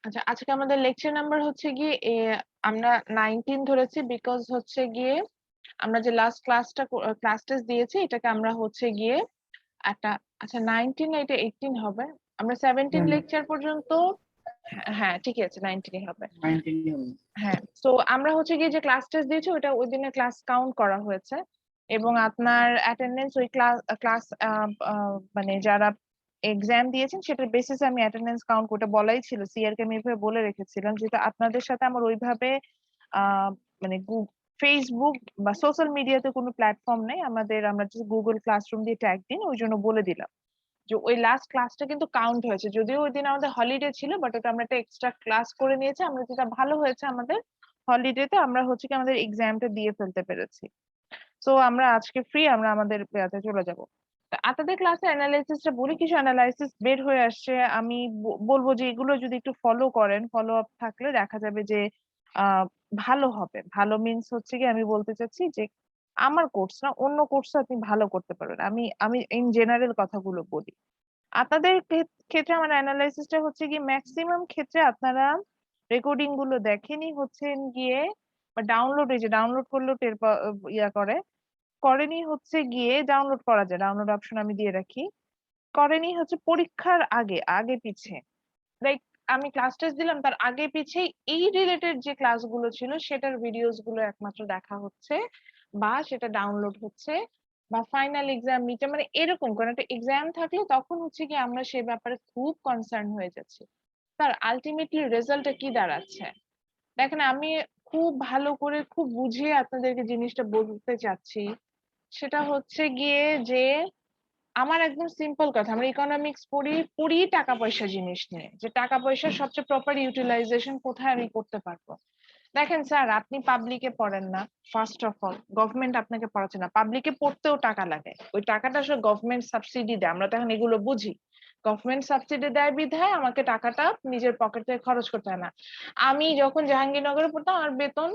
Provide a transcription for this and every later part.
আচ্ছা, আজকে আমাদের লেকচার নাম্বার হচ্ছে গিয়ে আমরা 19 ধরেছি বিকজ হচ্ছে গিয়ে আমরা যে লাস্ট ক্লাস টেস্ট দিয়েছি এটাকে আমরা হচ্ছে গিয়ে একটা আচ্ছা 19 না এটা 18 হবে। আমরা 17 লেকচার পর্যন্ত হ্যাঁ ঠিকই আছে 19 হবে। 19 হ্যাঁ, তো আমরা হচ্ছে গিয়ে যে ক্লাস টেস্ট দিয়েছি ওটা ওই দিনের ক্লাস কাউন্ট করা হয়েছে এবং আপনার অ্যাটেন্ডেন্স ওই ক্লাস মানে যারা এক্সাম দিয়েছেন সেটার বেসিসে আমি অ্যাটেন্ডেন্স কাউন্ট ওটা বলাই ছিল, সিআরকে আমি এভাবে বলে রেখেছিলাম যেটা আপনাদের সাথে আমার ওইভাবে মানে ফেসবুক বা সোশ্যাল মিডিয়াতে কোনো প্ল্যাটফর্ম নেই আমাদের, আমরা জাস্ট গুগল ক্লাসরুম দিয়ে ট্যাগ দিন, ওই জন্য বলে দিলাম যে ওই লাস্ট ক্লাসটা কিন্তু কাউন্ট হয়েছে, যদিও ওই দিন আমাদের হলিডে ছিল বাট ওটা আমরা একটা এক্সট্রা ক্লাস করে নিয়েছি। আমরা যেটা ভালো হয়েছে আমাদের হলিডেতে আমরা হচ্ছে কি আমাদের এক্সামটা দিয়ে ফেলতে পেরেছি। তো আমরা আজকে ফ্রি, আমরা আমাদের ইয়াতে চলে যাব। আপনাদের ক্লাসে অ্যানালাইসিসটা বলি, কিছু অ্যানালাইসিস বের হয়ে আসছে, আমি বলবো যে এগুলো যদি একটু ফলো করেন, ফলো আপ থাকলে দেখা যাবে যে আহ ভালো হবে। ভালো মিন্স হচ্ছে কি আমি বলতে চাচ্ছি যে আমার কোর্স না অন্য কোর্স আপনি ভালো করতে পারবেন, আমি আমি ইন জেনারেল কথাগুলো বলি। আপনাদের ক্ষেত্রে আমার অ্যানালাইসিসটা হচ্ছে কি ম্যাক্সিমাম ক্ষেত্রে আপনারা রেকর্ডিং গুলো দেখেনি হচ্ছেন গিয়ে বা ডাউনলোড, এই যে ডাউনলোড করলেও টের ইয়া করেনি হচ্ছে গিয়ে ডাউনলোড করা যায়, ডাউনলোড অপশন আমি দিয়ে রাখি, করেনি হচ্ছে পরীক্ষার আগে আগে পিছে, লাইক আমি ক্লাস টেস্ট দিলাম তার আগে পিছে এই রিলেটেড যে ক্লাসগুলো ছিল সেটার ভিডিওস গুলো একমাত্র দেখা হচ্ছে বা সেটা ডাউনলোড হচ্ছে, বা ফাইনাল এক্সাম মিটে মানে এরকম কোন একটা এক্সাম থাকলে তখন হচ্ছে কি আমরা সে ব্যাপারে খুব কনসার্ন হয়ে যাচ্ছি স্যার আলটিমেটলি রেজাল্টটা কি দাঁড়াচ্ছে। দেখেন আমি খুব ভালো করে খুব বুঝিয়ে আপনাদেরকে জিনিসটা বলতে চাচ্ছি, সেটা হচ্ছে গিয়ে যে আমার একদম সিম্পল কথা, আমরা ইকোনমিক্স পড়ি পড়ি টাকা পয়সা জিনিস নিয়ে, যে টাকা পয়সার সবচেয়ে প্রপার ইউটিলাইজেশন কোথায় আমি করতে পারবো। দেখেন স্যার আপনি পাবলিকে পড়েন না, ফার্স্ট অফ অল গভর্নমেন্ট আপনাকে পড়াচ্ছে না, পাবলিকে পড়তেও টাকা লাগে, ওই টাকাটা আসলে গভর্নমেন্ট সাবসিডি দেয়, আমরা তো এখন এগুলো বুঝি, গভর্নমেন্ট সাবসিডি দেয় বিধায় আমাকে টাকাটা নিজের পকেট থেকে খরচ করতে হয় না। আমি যখন জাহাঙ্গীরনগরে পড়তাম আমার বেতন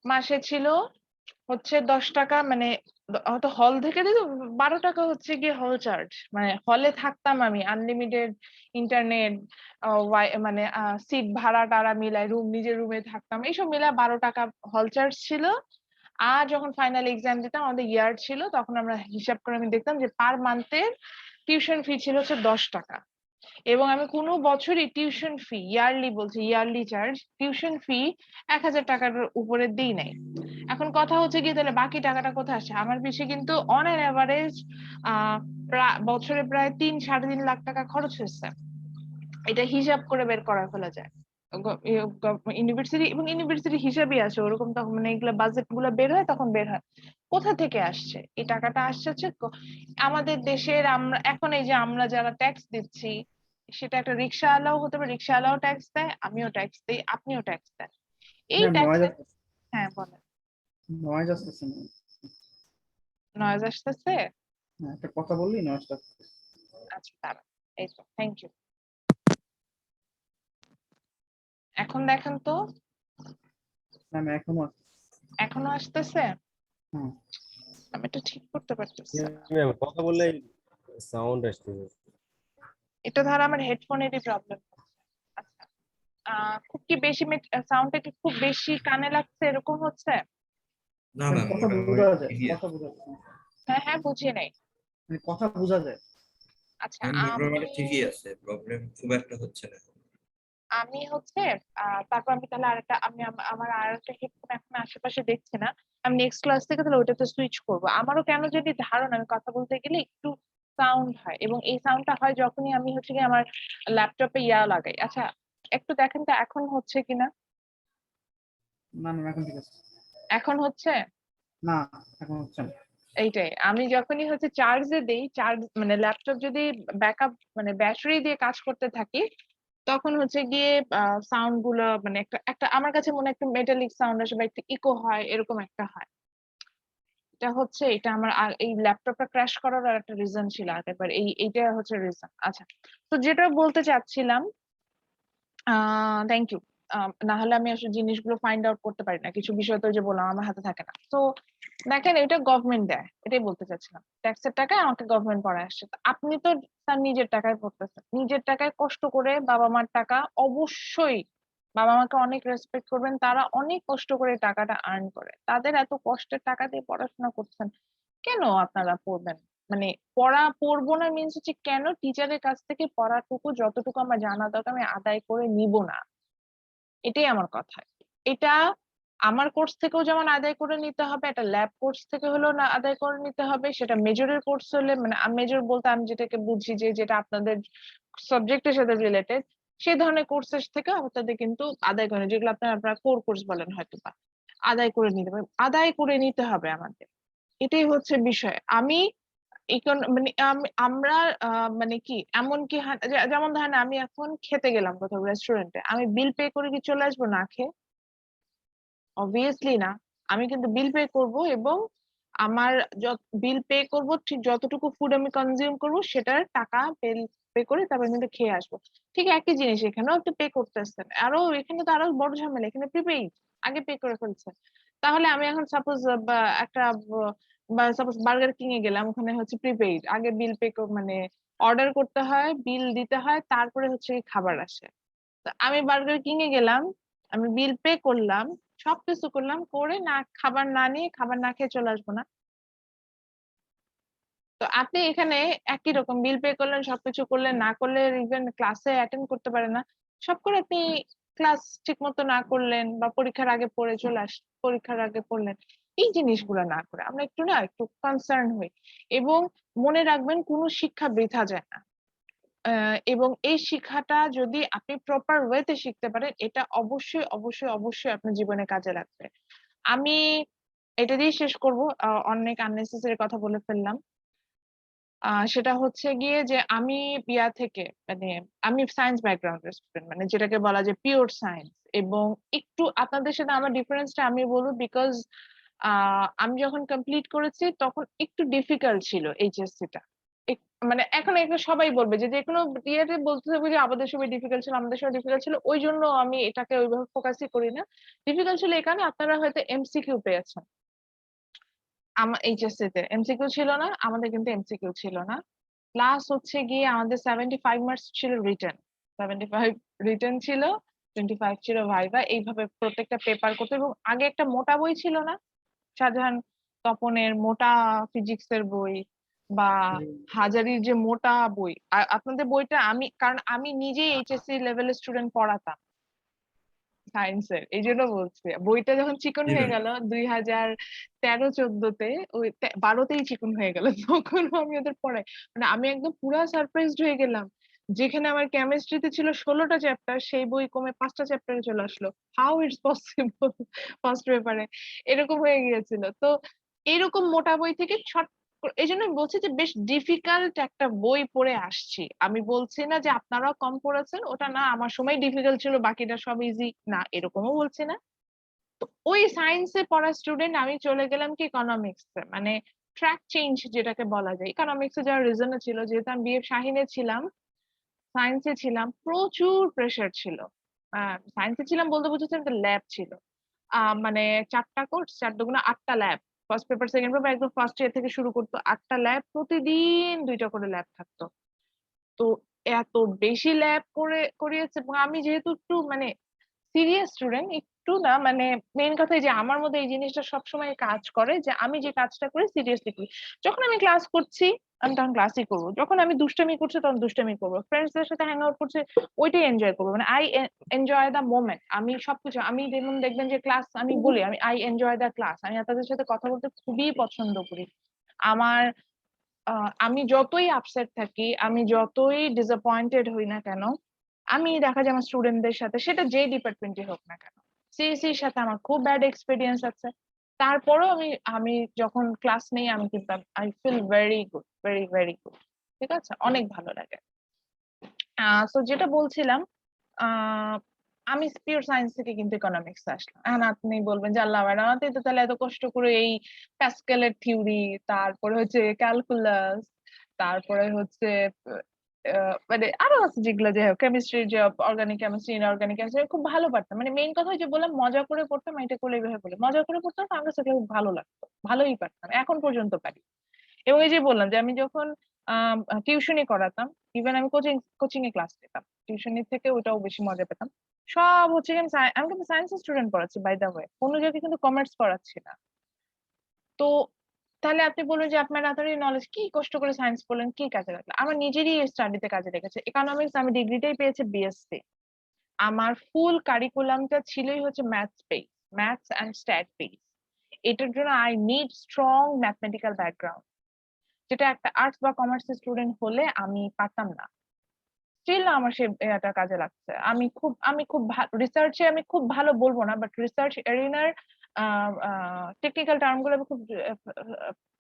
মাসে ছিল হচ্ছে 10 টাকা, মানে হয়তো হল থেকে দিত 12 টাকা হচ্ছে গিয়ে হল চার্জ, মানে হলে থাকতাম আমি আনলিমিটেড ইন্টারনেট, মানে সিট ভাড়া টাড়া মিলাই রুম নিজের রুমে থাকতাম, এইসব মিলাই 12 টাকা হল চার্জ ছিল। আর যখন ফাইনাল এক্সাম দিতাম আমাদের ইয়ার ছিল তখন আমরা হিসাব করে আমি দেখতাম যে পার মান্থের টিউশন ফি ছিল হচ্ছে 10 টাকা, এবং আমি কোনো বছরই টিউশন ফি ইয়ারলি বলছি ইয়ারলি চার্জ টিউশন ফি 1000 টাকার উপরে দিই নাই। এখন কথা হচ্ছে কি তাহলে বাকি টাকাটা কোথায় আসে, আমার পিছিয়ে কিন্তু অন এন এভারেজ বছরে প্রায় 3-3.5 লাখ টাকা খরচ হয়েছে, এটা হিসাব করে বের করা ফেলা যায়। ইউনিভার্সিটি এবং ইউনিভার্সিটি হিসাবই আছে ওরকম, তখন মানে এগুলো বাজেট গুলো বের হয় তখন বের হয় কোথা থেকে আসছে এই টাকাটা, আসছে হচ্ছে আমাদের দেশের, আমরা এখন এই যে আমরা যারা ট্যাক্স দিচ্ছি সেটা একটা রিক্সাওয়ালাও হতে পারে, রিক্সাওয়ালাও ট্যাক্স দেয়, আমিও ট্যাক্স দিই, আপনিও ট্যাক্স দেন, এই ম্যাম ট্যাক্স। নয়েজ হ্যাঁ বলেন। নয়েজ আসতেছে না। নয়েজ আসতেছে? হ্যাঁ, একটা কথা বললি নয়েজটা। আচ্ছা দাঁড়ান, এই তো থ্যাংক ইউ। এখন দেখেন তো, ম্যাম এখনো এখনো আসতেছে? হ্যাঁ আমি এটা ঠিক করতে পারতেছি না। ম্যাম কথা বললে সাউন্ড আসতেছে। এটা ধর আমার হেডফোনেরই প্রবলেম। আচ্ছা, খুব কি বেশি সাউন্ডটা কি খুব বেশি কানে লাগছে এরকম হচ্ছে? না ম্যাম না কথা বোঝা যায়, কথা বোঝা যায়, হ্যাঁ হ্যাঁ বুঝি নাই। মানে কথা বোঝা যায়। আচ্ছা মোটামুটি ঠিকই আছে, প্রবলেম খুব একটা হচ্ছে না। আমি হচ্ছে তারপর আমি তাহলে আরেকটা আমি আমার আরেকটা হেডফোন এখন আশেপাশে দেখছি না, আমি নেক্সট ক্লাস থেকে তাহলে ওটাতে সুইচ করব। আমারও কেন যদি ধারণা আমি কথা বলতে গেলে একটু সাউন্ড হয়, এবং এই সাউন্ডটা হয় যখনই আমি হচ্ছে কি আমার ল্যাপটপে ইয়া লাগাই। আচ্ছা একটু দেখেন তো এখন হচ্ছে কিনা। না ম্যাম এখন ঠিক আছে। এখন হচ্ছে? না এখন হচ্ছে না। এইটাই, আমি যখনই হচ্ছে চার্জে দেই, চার্জ মানে ল্যাপটপ যদি ব্যাকআপ মানে ব্যাটারি দিয়ে কাজ করতে থাকি তখন হচ্ছে গিয়ে সাউন্ড গুলো মানে একটা একটা আমার কাছে মনে হয় একটা মেটালিক সাউন্ড আসে বা একটা ইকো হয়, এরকম একটা হয়। এটা হচ্ছে এটা আমার এই ল্যাপটপটা ক্র্যাশ করার আর একটা রিজন ছিল আগেরবার, এইটা হচ্ছে রিজন। আচ্ছা, তো যেটা বলতে চাচ্ছিলাম, থ্যাংক ইউ, না হলে আমি আসলে জিনিসগুলো ফাইন্ড আউট করতে পারি না, কিছু বিষয় তো ওই যে বললাম আমার হাতে থাকে না। তো দেখেন এটা গভর্নমেন্ট দেয়, এটাই বলতে চাচ্ছিলাম, ট্যাক্সের টাকায় আমাকে গভর্নমেন্ট পড়ায় আসছে, তো আপনি তো তার নিজের টাকায় পড়তেছেন, নিজের টাকায় কষ্ট করে বাবা মার টাকা অবশ্যই বাবা মাকে অনেক রেসপেক্ট করবেন, তারা অনেক কষ্ট করে টাকাটা আর্ন করে, তাদের এত কষ্টের টাকা দিয়ে পড়াশোনা করছেন, কেন আপনারা পড়বেন? মানে পড়বো না মিনস হচ্ছে কেন টিচারের কাছ থেকে পড়াটুকু যতটুকু আমার জানা দরকার আমি আদায় করে নিব না, এটাই আমার কথা। এটা আমার কোর্স থেকেও যেমন আদায় করে নিতে হবে, একটা ল্যাব কোর্স থেকে হলেও না আদায় করে নিতে হবে, সেটা মেজরের কোর্স হলে, মানে মেজর বলতে আমি যেটাকে বুঝি যে যেটা আপনাদের সাবজেক্টের সাথে রিলেটেড, সেই ধরনের কোর্সের থেকে আপনাদের কিন্তু আদায় করে, যেগুলো আপনারা কোর কোর্স বলেন হয়তো বা, আদায় করে নিতে হবে, আদায় করে নিতে হবে আমাদের, এটাই হচ্ছে বিষয়। আমি মানে আমরা মানে কি এমন কি যেমন ধরেন আমি এখন খেতে গেলাম কোথাও রেস্টুরেন্টে, আমি বিল পে করে কি চলে আসবো না খেয়ে? অবভিয়াসলি না। আমি কিন্তু বিল পে করব, এবং আমার বিল পে করব ঠিক যতটুকু ফুড আমি কনজিউম করব সেটার টাকা বিল পে করে তারপর কিন্তু খেয়ে আসবো। ঠিক একই জিনিস এখানেও আপনি পে করতেছেন, আরো এখানে তো আরো বড় ঝামেলা, এখানে প্রিপেইড আগে পে করে ফেলছেন। তাহলে আমি এখন সাপোজ একটা সাপোজ বার্গার কিং এ গেলাম, ওখানে হচ্ছে প্রিপেইড, আগে বিল পে মানে অর্ডার করতে হয়, বিল দিতে হয়, তারপরে হচ্ছে খাবার আসে। তো আমি বার্গার কিং এ গেলাম, আমি বিল পে করলাম, সবকিছু করলাম, করে না খাবার না নিয়ে খাবার না খেয়ে চলে আসবো না? তো আপনি এখানে একই রকম বিল পে করলেন, সবকিছু করলেন, না করলে ইভেন ক্লাসে অ্যাটেন্ড করতে পারেন না, সব করে আপনি ক্লাস ঠিক মতো না করলেন, বা পরীক্ষার আগে পড়ে চলে পরীক্ষার আগে পড়লেন, এই জিনিসগুলো না করে আমরা একটু কনসার্ন হই। এবং মনে রাখবেন কোনো শিক্ষা বৃথা যায় না, এবং এই শিক্ষাটা যদি আপনি প্রপার ওয়েতে শিখতে পারেন, এটা অবশ্যই অবশ্যই অবশ্যই আপনার জীবনে কাজে লাগবে। আমি এটা দিয়ে শেষ করব, অনেক আননেসেসারি কথা বলে ফেললাম। সেটা হচ্ছে গিয়ে যে আমি থেকে মানে আমি সায়েন্স ব্যাকগ্রাউন্ডের স্টুডেন্ট, মানে যেটাকে বলা যায় পিওর সায়েন্স। এবং একটু আপনাদের সাথে আমার ডিফারেন্সটা আমি বলবো, বিকজ আমি যখন কমপ্লিট করেছি তখন একটু ডিফিকাল্ট ছিল এইচএসসি টা। মানে এখন এখানে সবাই বলবে যে যে কোনো ইয়েতে বলতে হবে যে আমাদের সময় ডিফিকাল্ট ছিল, আমাদের সময় ডিফিকাল্ট ছিল, ওই জন্য আমি এটাকে ওইভাবে ফোকাসই করি না। ডিফিকাল্ট ছিল এখানে আপনারা হয়তো এমসিকিউ পেয়েছেন, আমার এইচএসসি তে এমসিকিউ ছিল না, আমাদের কিন্তু এমসিকিউ ছিল না। প্লাস হচ্ছে গিয়ে আমাদের 75 মার্কস ছিল রিটেন, 75 রিটেন ছিল, 25 ছিল ভাইভা, এইভাবে প্রত্যেকটা পেপার করতে। এবং আগে একটা মোটা বই ছিল না, শাহজাহান তপনের মোটা ফিজিক্স এর বই, বা হাজারির যে মোটা বই, আপনাদের বইটা আমি, কারণ আমি নিজেই এইচএসসি লেভেলের স্টুডেন্ট পড়াতাম সায়েন্সের, এই জন্য বলছি বইটা যখন চিকন জি হয়ে ম্যাম। গেল 2013-14-তে, ওই 12তেই চিকন হয়ে গেল, তখন আমি ওদের পড়াই, মানে আমি একদম পুরা সারপ্রাইজড হয়ে গেলাম, যেখানে আমার কেমিস্ট্রিতে ছিল 16টা চ্যাপ্টার, সেই বই কমে 5টা চ্যাপ্টারে চলে আসলো। হাউ ইটস পসিবল ফার্স্ট পেপারে, এরকম হয়ে গিয়েছিল। তো এরকম মোটা বই থেকে এই জন্য আমি বলছি যে বেশ ডিফিকাল্ট একটা বই পড়ে আসছি। আমি বলছি না যে আপনারাও কম পড়েছেন, ওটা না, আমার সময় ডিফিকাল্ট ছিল বাকিটা সব ইজি না, এরকমও বলছি না। তো ওই সায়েন্সে পড়া স্টুডেন্ট আমি চলে গেলাম কি ইকোনমিক্স, মানে ট্র্যাক চেঞ্জ যেটাকে বলা যায়। ইকোনমিক্সে যাওয়ার রিজনে ছিল যেহেতু আমি বিএফ শাহিনে ছিলাম, সায়েন্সে ছিলাম, প্রচুর প্রেশার ছিল। সায়েন্সে ছিলাম বলতে বুঝেছেন তো ল্যাব ছিল, মানে 4টা কোর্স, 4 দুগুণে 8টা lab, first paper second paper একদম ফার্স্ট ইয়ার থেকে শুরু করতো, 8টা ল্যাব, প্রতিদিন 2টা করে ল্যাব থাকতো। তো এত বেশি ল্যাব করিয়েছে, এবং আমি যেহেতু একটু মানে সিরিয়াস স্টুডেন্ট, একটু না মানে মেইন কথা যে আমার মধ্যে এই জিনিসটা সবসময় কাজ করে যে আমি যে কাজটা করি সিরিয়াসলি করি। যখন আমি ক্লাস করছি আমি তখন ক্লাসই করবো, যখন আমি দুষ্টামি করছি তখন দুষ্টামি করবো, ফ্রেন্ডসদের সাথে হ্যাং আউট করছি ওইটাই এনজয় করবো, মানে আই এনজয় দ্য মোমেন্ট। আমি সবকিছু, আমি যেমন দেখবেন যে ক্লাস আমি বলি আমি আই এনজয় দ্য ক্লাস, আমি আপনাদের সাথে কথা বলতে খুবই পছন্দ করি। আমার আমি যতই আপসেট থাকি, আমি যতই ডিসঅ্যাপয়েন্টেড হই না কেন, আমি দেখা যায় আমার স্টুডেন্টদের সাথে, সেটা যে ডিপার্টমেন্টে হোক না কেন, সিএসসির সাথে আমার খুব ব্যাড এক্সপিরিয়েন্স আছে, তারপরেও আমি আমি যখন ক্লাস নেই আমি কিন্তু I feel very good, very very good. ঠিক আছে, অনেক ভালো লাগে। তো যেটা বলছিলাম, আহ আমি পিওর সায়েন্স থেকে কিন্তু ইকোনমিক্স আসলাম। এখন আপনি বলবেন যে আল্লাহ ম্যাডাম আপনি তো তাহলে এত কষ্ট করে এই প্যাসকেলের থিওরি, তারপরে হচ্ছে ক্যালকুলাস, তারপরে হচ্ছে মানে আরো আছে যেগুলো, যে কেমিস্ট্রি, যে অর্গানিক কেমিস্ট্রি, ইনঅর্গানিক কেমিস্ট্রি খুব ভালো পারতাম, মানে মেইন কথা যে বললাম মজা করে পড়তাম, এটা করলে এইভাবে বলে মজা করে পড়তাম, তো আমার কাছে খুব ভালো লাগতো, ভালোই পারতাম, এখন পর্যন্ত পারি। এবং এই যে বললাম যে আমি যখন টিউশনি করাতাম, ইভেন আমি কোচিং এ ক্লাস নিতাম, টিউশনি থেকে ওটাও বেশি মজা পেতাম। সব হচ্ছে কিন্তু আমি কিন্তু সায়েন্সের স্টুডেন্ট পড়াচ্ছি বাই দা ওয়ে, কোনো জায়গায় কিন্তু কমার্স পড়াচ্ছি না। তো তাহলে আপনি বলবেন যে আপনার এতটাই নলেজ, কি কষ্ট করে সায়েন্স পড়লেন, কি কাজে লাগলো? আমার নিজেরই স্টাডিতে কাজে লেগেছে। ইকোনমিক্স আমি ডিগ্রিটাই পেয়েছি বিএসসি। আমার ফুল কারিকুলামটা ছিলই হচ্ছে maths base, maths and stat base. এটার জন্য I need strong mathematical background, যেটা একটা আর্টস বা কমার্সের স্টুডেন্ট হলে আমি পারতাম না। স্টিল আমার সে এটা কাজে লাগছে। আমি খুব ভালো রিসার্চে, আমি খুব ভালো বলবো না, বাট রিসার্চ এরিনার টেকনিক্যাল টার্ম গুলো আমি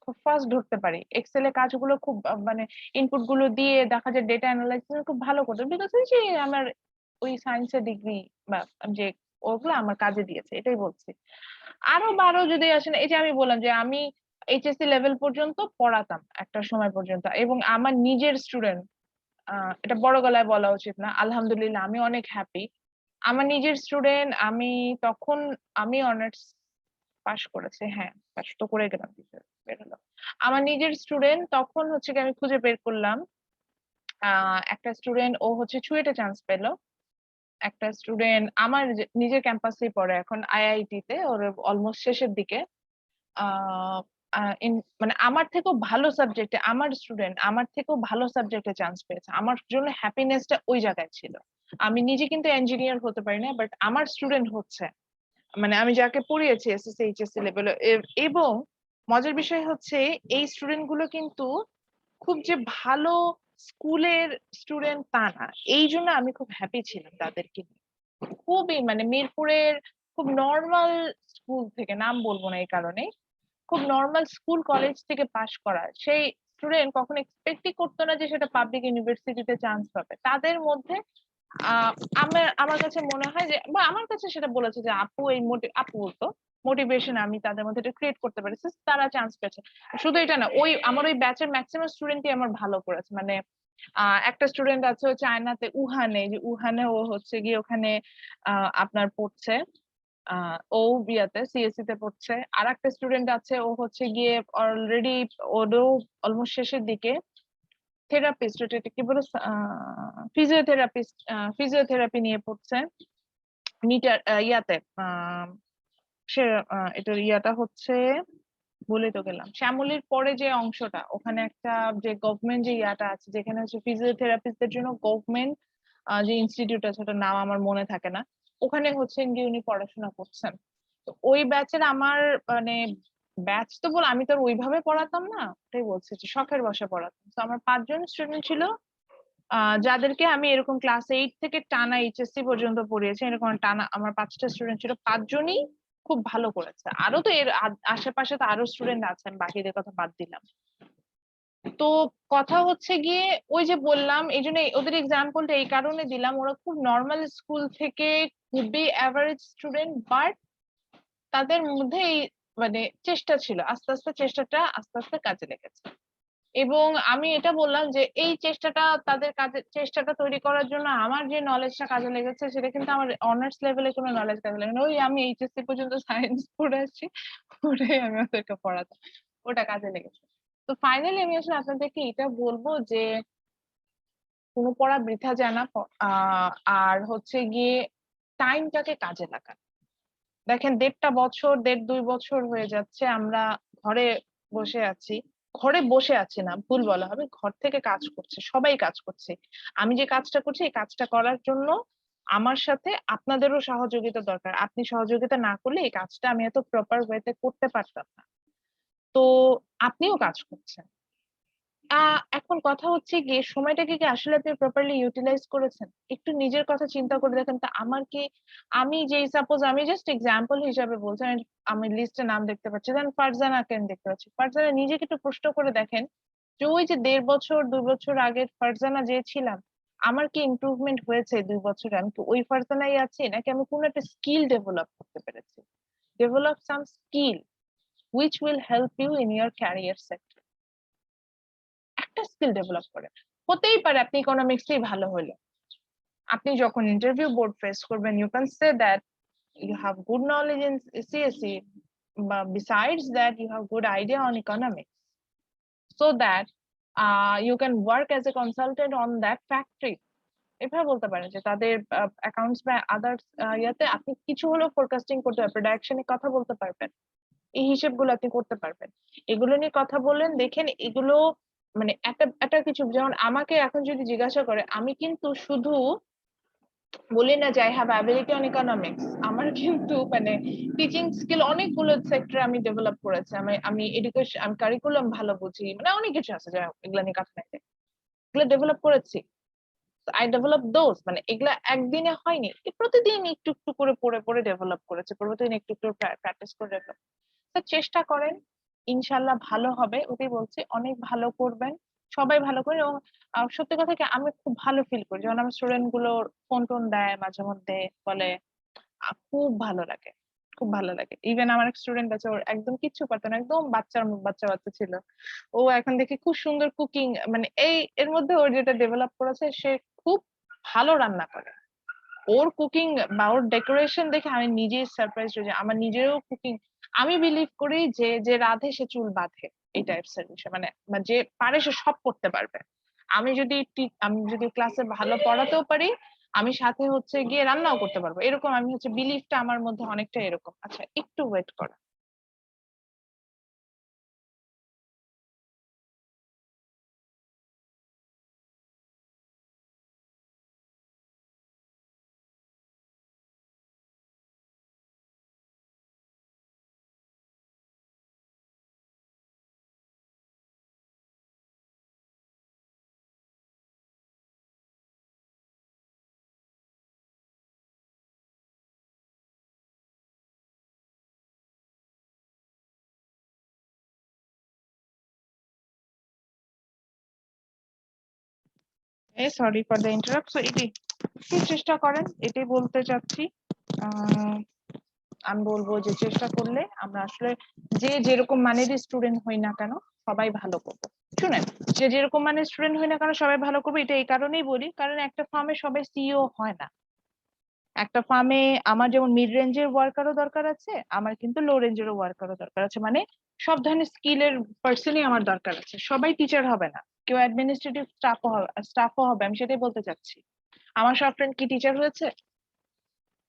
খুব ফাস্ট ধরতে পারি। এক্সেল এ কাজগুলো খুব মানে ইনপুট গুলো দিয়ে দেখা যায় ডেটা অ্যানালাইসিস খুব ভালো করতে, বিকজ ওই যে আমার ওই সায়েন্সের ডিগ্রি বা যে ওগুলো আমার কাজে দিয়েছে, এটাই বলছি। আরো যদি আসেন, এই যে আমি বললাম যে আমি এইচএসসি লেভেল পর্যন্ত পড়াতাম একটা সময় পর্যন্ত, এবং আমার নিজের স্টুডেন্ট, এটা বড় গলায় বলা উচিত না, আলহামদুলিল্লাহ আমি অনেক হ্যাপি। আমার নিজের স্টুডেন্ট, আমি তখন আমি অনার্স পাশ করেছি, হ্যাঁ পাশ তো করে গেলাম, বের হলো। আমার নিজের স্টুডেন্ট তখন হচ্ছে কি আমি খুঁজে বের করলাম, একটা স্টুডেন্ট ও হচ্ছে চুয়েটে চান্স পেলো। একটা স্টুডেন্ট আমার নিজের ক্যাম্পাসেই পড়ে এখন আইআইটি তে, ওর অলমোস্ট শেষের দিকে। আহ মানে আমার থেকেও ভালো সাবজেক্টে, আমার স্টুডেন্ট আমার থেকেও ভালো সাবজেক্টে চান্স পেয়েছে। আমার জন্য হ্যাপিনেসটা ওই জায়গায় ছিল। আমি নিজে কিন্তু ইঞ্জিনিয়ার হতে পারি না, বাট আমার স্টুডেন্ট হচ্ছে, মানে আমি যাকে পড়িয়েছি এসএসসি এইচএসসি লেভেলে। এবং মজার বিষয় হচ্ছে এই স্টুডেন্ট গুলো কিন্তু খুব যে ভালো স্কুলের স্টুডেন্ট তা না, এই জন্য আমি খুব হ্যাপি ছিলাম তাদেরকে নিয়ে। খুবই মানে মিরপুরের খুব নর্মাল স্কুল থেকে, নাম বলবো না এই কারণে, খুব নর্মাল স্কুল কলেজ থেকে পাশ করা সেই স্টুডেন্ট কখনো এক্সপেক্টই করতো না যে সেটা পাবলিক ইউনিভার্সিটিতে চান্স পাবে। তাদের মধ্যে আমার কাছে মনে হয় যে, বা আমার কাছে সেটা বলেছে যে আপু এই আপু বলতো মোটিভেশন আমি তাদের মধ্যে এটা ক্রিয়েট করতে পারি, তারা চান্স পেয়েছে। শুধু এটা না, ওই আমার ওই ব্যাচের ম্যাক্সিমাম স্টুডেন্টই আমার ভালো করেছে। মানে একটা স্টুডেন্ট আছে হচ্ছে চায়নাতে, উহানে, যে উহানে ও হচ্ছে গিয়ে ওখানে আপনার পড়ছে, ও বিয়াতে সিএসসি তে পড়ছে। আর একটা স্টুডেন্ট আছে ও হচ্ছে গিয়ে অলরেডি, ওরও অলমোস্ট শেষের দিকে, থেরাপিস্ট, ওটা কি বলে, ফিজিওথেরাপিস্ট, ফিজিওথেরাপি নিয়ে পড়ছে মিটার ইয়াতে। সে এটার ইয়াটা হচ্ছে, বলে তো গেলাম, শ্যামলীর পরে যে অংশটা, ওখানে একটা যে গভর্নমেন্ট যে ইয়াটা আছে, যেখানে হচ্ছে ফিজিওথেরাপিস্টদের জন্য গভর্নমেন্ট যে ইনস্টিটিউট আছে, ওটার নাম আমার মনে থাকে না, ওখানে হচ্ছে গিয়ে উনি পড়াশোনা করছেন। তো ওই ব্যাচের আমার মানে ব্যাচ তো বল, আমি তো আর ওইভাবে পড়াতাম না, ওটাই বলছি যে শখের বসে পড়াতাম। তো আমার 5 জন স্টুডেন্ট ছিল, যাদেরকে আমি এরকম ক্লাস 8 থেকে টানা এইচএসসি পর্যন্ত পড়িয়েছি। এরকম টানা আমার 5টা স্টুডেন্ট ছিল, 5জনই খুব ভালো করেছে। আরো তো এর আশেপাশে তো আরো স্টুডেন্ট আছেন, বাকিদের কথা বাদ দিলাম। তো কথা হচ্ছে গিয়ে ওই যে বললাম, এই জন্য ওদের এক্সাম্পলটা এই কারণে দিলাম, ওরা খুব নর্মাল স্কুল থেকে খুবই অ্যাভারেজ স্টুডেন্ট, বাট তাদের মধ্যে এই মানে চেষ্টা ছিল, আস্তে আস্তে চেষ্টাটা আস্তে আস্তে কাজে লেগেছে। এবং আমি এটা বললাম যে এই চেষ্টাটা, তাদের কাজে চেষ্টাটা তৈরি করার জন্য আমার যে নলেজটা কাজে লেগেছে, সেটা কিন্তু আমার অনার্স লেভেলে কোনো নলেজ কাজে লাগে না। ওই আমি এইচএসসি পর্যন্ত সায়েন্স পড়ে আসছি, ওটাই আমি ওদেরকে পড়াতাম, ওটা কাজে লেগেছে। তো ফাইনালি আমি আসলে আপনাদেরকে এটা বলবো যে কোনো পড়া বৃথা যায় না। আর হচ্ছে গিয়ে টাইমটাকে কাজে লাগা। দেখেন 1.5 বছর, 1.5-2 বছর হয়ে যাচ্ছে আমরা ঘরে বসে আছি। ঘরে বসে আছি না, ভুল বলা হবে, ঘর থেকে কাজ করছে, সবাই কাজ করছে। আমি যে কাজটা করছি, এই কাজটা করার জন্য আমার সাথে আপনাদেরও সহযোগিতা দরকার। আপনি সহযোগিতা না করলে এই কাজটা আমি এত প্রপার ওয়েতে করতে পারতাম না। তো আপনিও কাজ করছেন। এখন কথা হচ্ছে গিয়ে সময়টাকে কি আসলে আপনি প্রপারলি ইউটিলাইজ করেছেন? একটু নিজের কথা চিন্তা করে দেখেন তো। আমার কি, আমি যেই সাপোজ আমি জাস্ট এক্সাম্পল হিসাবে বলছি, আমি লিস্টে নাম দেখতে পাচ্ছি, দেন ফারজানাকে আমি দেখতে পাচ্ছি। ফারজানা নিজেকে একটু প্রশ্ন করে দেখেন যে ওই যে 1.5 বছর 2 বছর আগের ফারজানা যে ছিলাম, আমার কি ইমপ্রুভমেন্ট হয়েছে 2 বছরে? আমি কি ওই ফারজানাই আছি, নাকি আমি কোনো একটা স্কিল ডেভেলপ করতে পেরেছি? Develop some skill which will help you in your career sector. একটা স্কিল ডেভেলপ করে, হতেই পারে আপনি ইকোনমিক্সেই ভালো হলো, আপনি যখন ইন্টারভিউ বোর্ড ফেস করবেন, you can say that you have good knowledge in CSE, but besides that you have good idea on economics, so that you can work as a consultant on that factory. এভাবে বলতে পারেন যে তাদের accounts বা others ইয়াতে আপনি কিছু হলেও ফোরকাস্টিং করতে পারবেন, প্রোডাকশনে কথা বলতে পারবেন, এই হিসেবগুলো আপনি করতে পারবেন। এগুলো নিয়ে কথা বললেন, দেখেন এগুলো মানে একটা একটা কিছু, যেমন আমাকে এখন যদি জিজ্ঞাসা করে, আমি কিন্তু শুধু বলি না যে I have ability on economics, আমার কিন্তু মানে টিচিং স্কিল অনেকগুলো সেক্টরে আমি ডেভেলপ করেছি। আমি এডুকেশন, আমি কারিকুলাম ভালো বুঝি, মানে অনেক কিছু আছে যা এগুলা নিয়ে কথা নাই, এগুলো ডেভেলপ করেছি। আই ডেভেলপ দোজ, মানে এগুলা একদিনে হয়নি, প্রতিদিন একটু একটু করে পড়ে পড়ে ডেভেলপ করেছে, প্রতিদিন একটু একটু প্র্যাকটিস করে ডেভেলপ। তো চেষ্টা করেন, ইনশাল্লাহ ভালো হবে, ওটাই বলছি, অনেক ভালো করবেন, সবাই ভালো করে। এবং সত্যি কথা কি, আমি খুব ভালো ফিল করি যখন আমার স্টুডেন্ট গুলো ফোন টোন দেয় মাঝে মধ্যে, বলে খুব ভালো লাগে, খুব ভালো লাগে। ইভেন আমার স্টুডেন্ট আছে, ওর একদম কিচ্ছু পারতো না, একদম বাচ্চার মুখ, বাচ্চা বাচ্চা ছিল, ও এখন দেখি খুব সুন্দর কুকিং, মানে এই এর মধ্যে ওর যেটা ডেভেলপ করেছে, সে খুব ভালো রান্না করে। ওর কুকিং বা ওর ডেকোরেশন দেখে আমি নিজেই সারপ্রাইজ হয়ে যাই, আমার নিজেরও কুকিং। আমি বিলিভ করি যে যে রাধে সে চুল বাঁধে, এই টাইপস এর বিষয়, মানে মানে যে পারে সে সব করতে পারবে। আমি যদি ক্লাসে ভালো পড়াতেও পারি, আমি সাথে হচ্ছে গিয়ে রান্নাও করতে পারবো, এরকম আমি হচ্ছে বিলিফটা আমার মধ্যে অনেকটা এরকম। আচ্ছা, একটু ওয়েট করো। Sorry for the interrupt. So এটাই একটু চেষ্টা করেন, এটাই বলতে চাচ্ছি। আমি বলবো যে চেষ্টা করলে আমরা আসলে যে যেরকম মানেরই স্টুডেন্ট হই না কেন, সবাই ভালো করবো। শুনেন, যে যেরকম মানের স্টুডেন্ট হই না কেন সবাই ভালো করবে, এটা এই কারণেই বলি, কারণ একটা ফার্মে সবাই সিইও হয় না। একটা ফার্মে আমার যেমন মিড রেঞ্জের ওয়ার্কারও দরকার আছে, আমার কিন্তু লো রেঞ্জেরও ওয়ার্কারও দরকার আছে, মানে সব ধরনের স্কিলের পার্সনই আমার দরকার আছে। সবাই টিচার হবে না, কেউ অ্যাডমিনিস্ট্রেটিভ স্টাফও হবে, আমি সেটাই বলতে চাচ্ছি। আমার সব ফ্রেন্ড কি টিচার হয়েছে?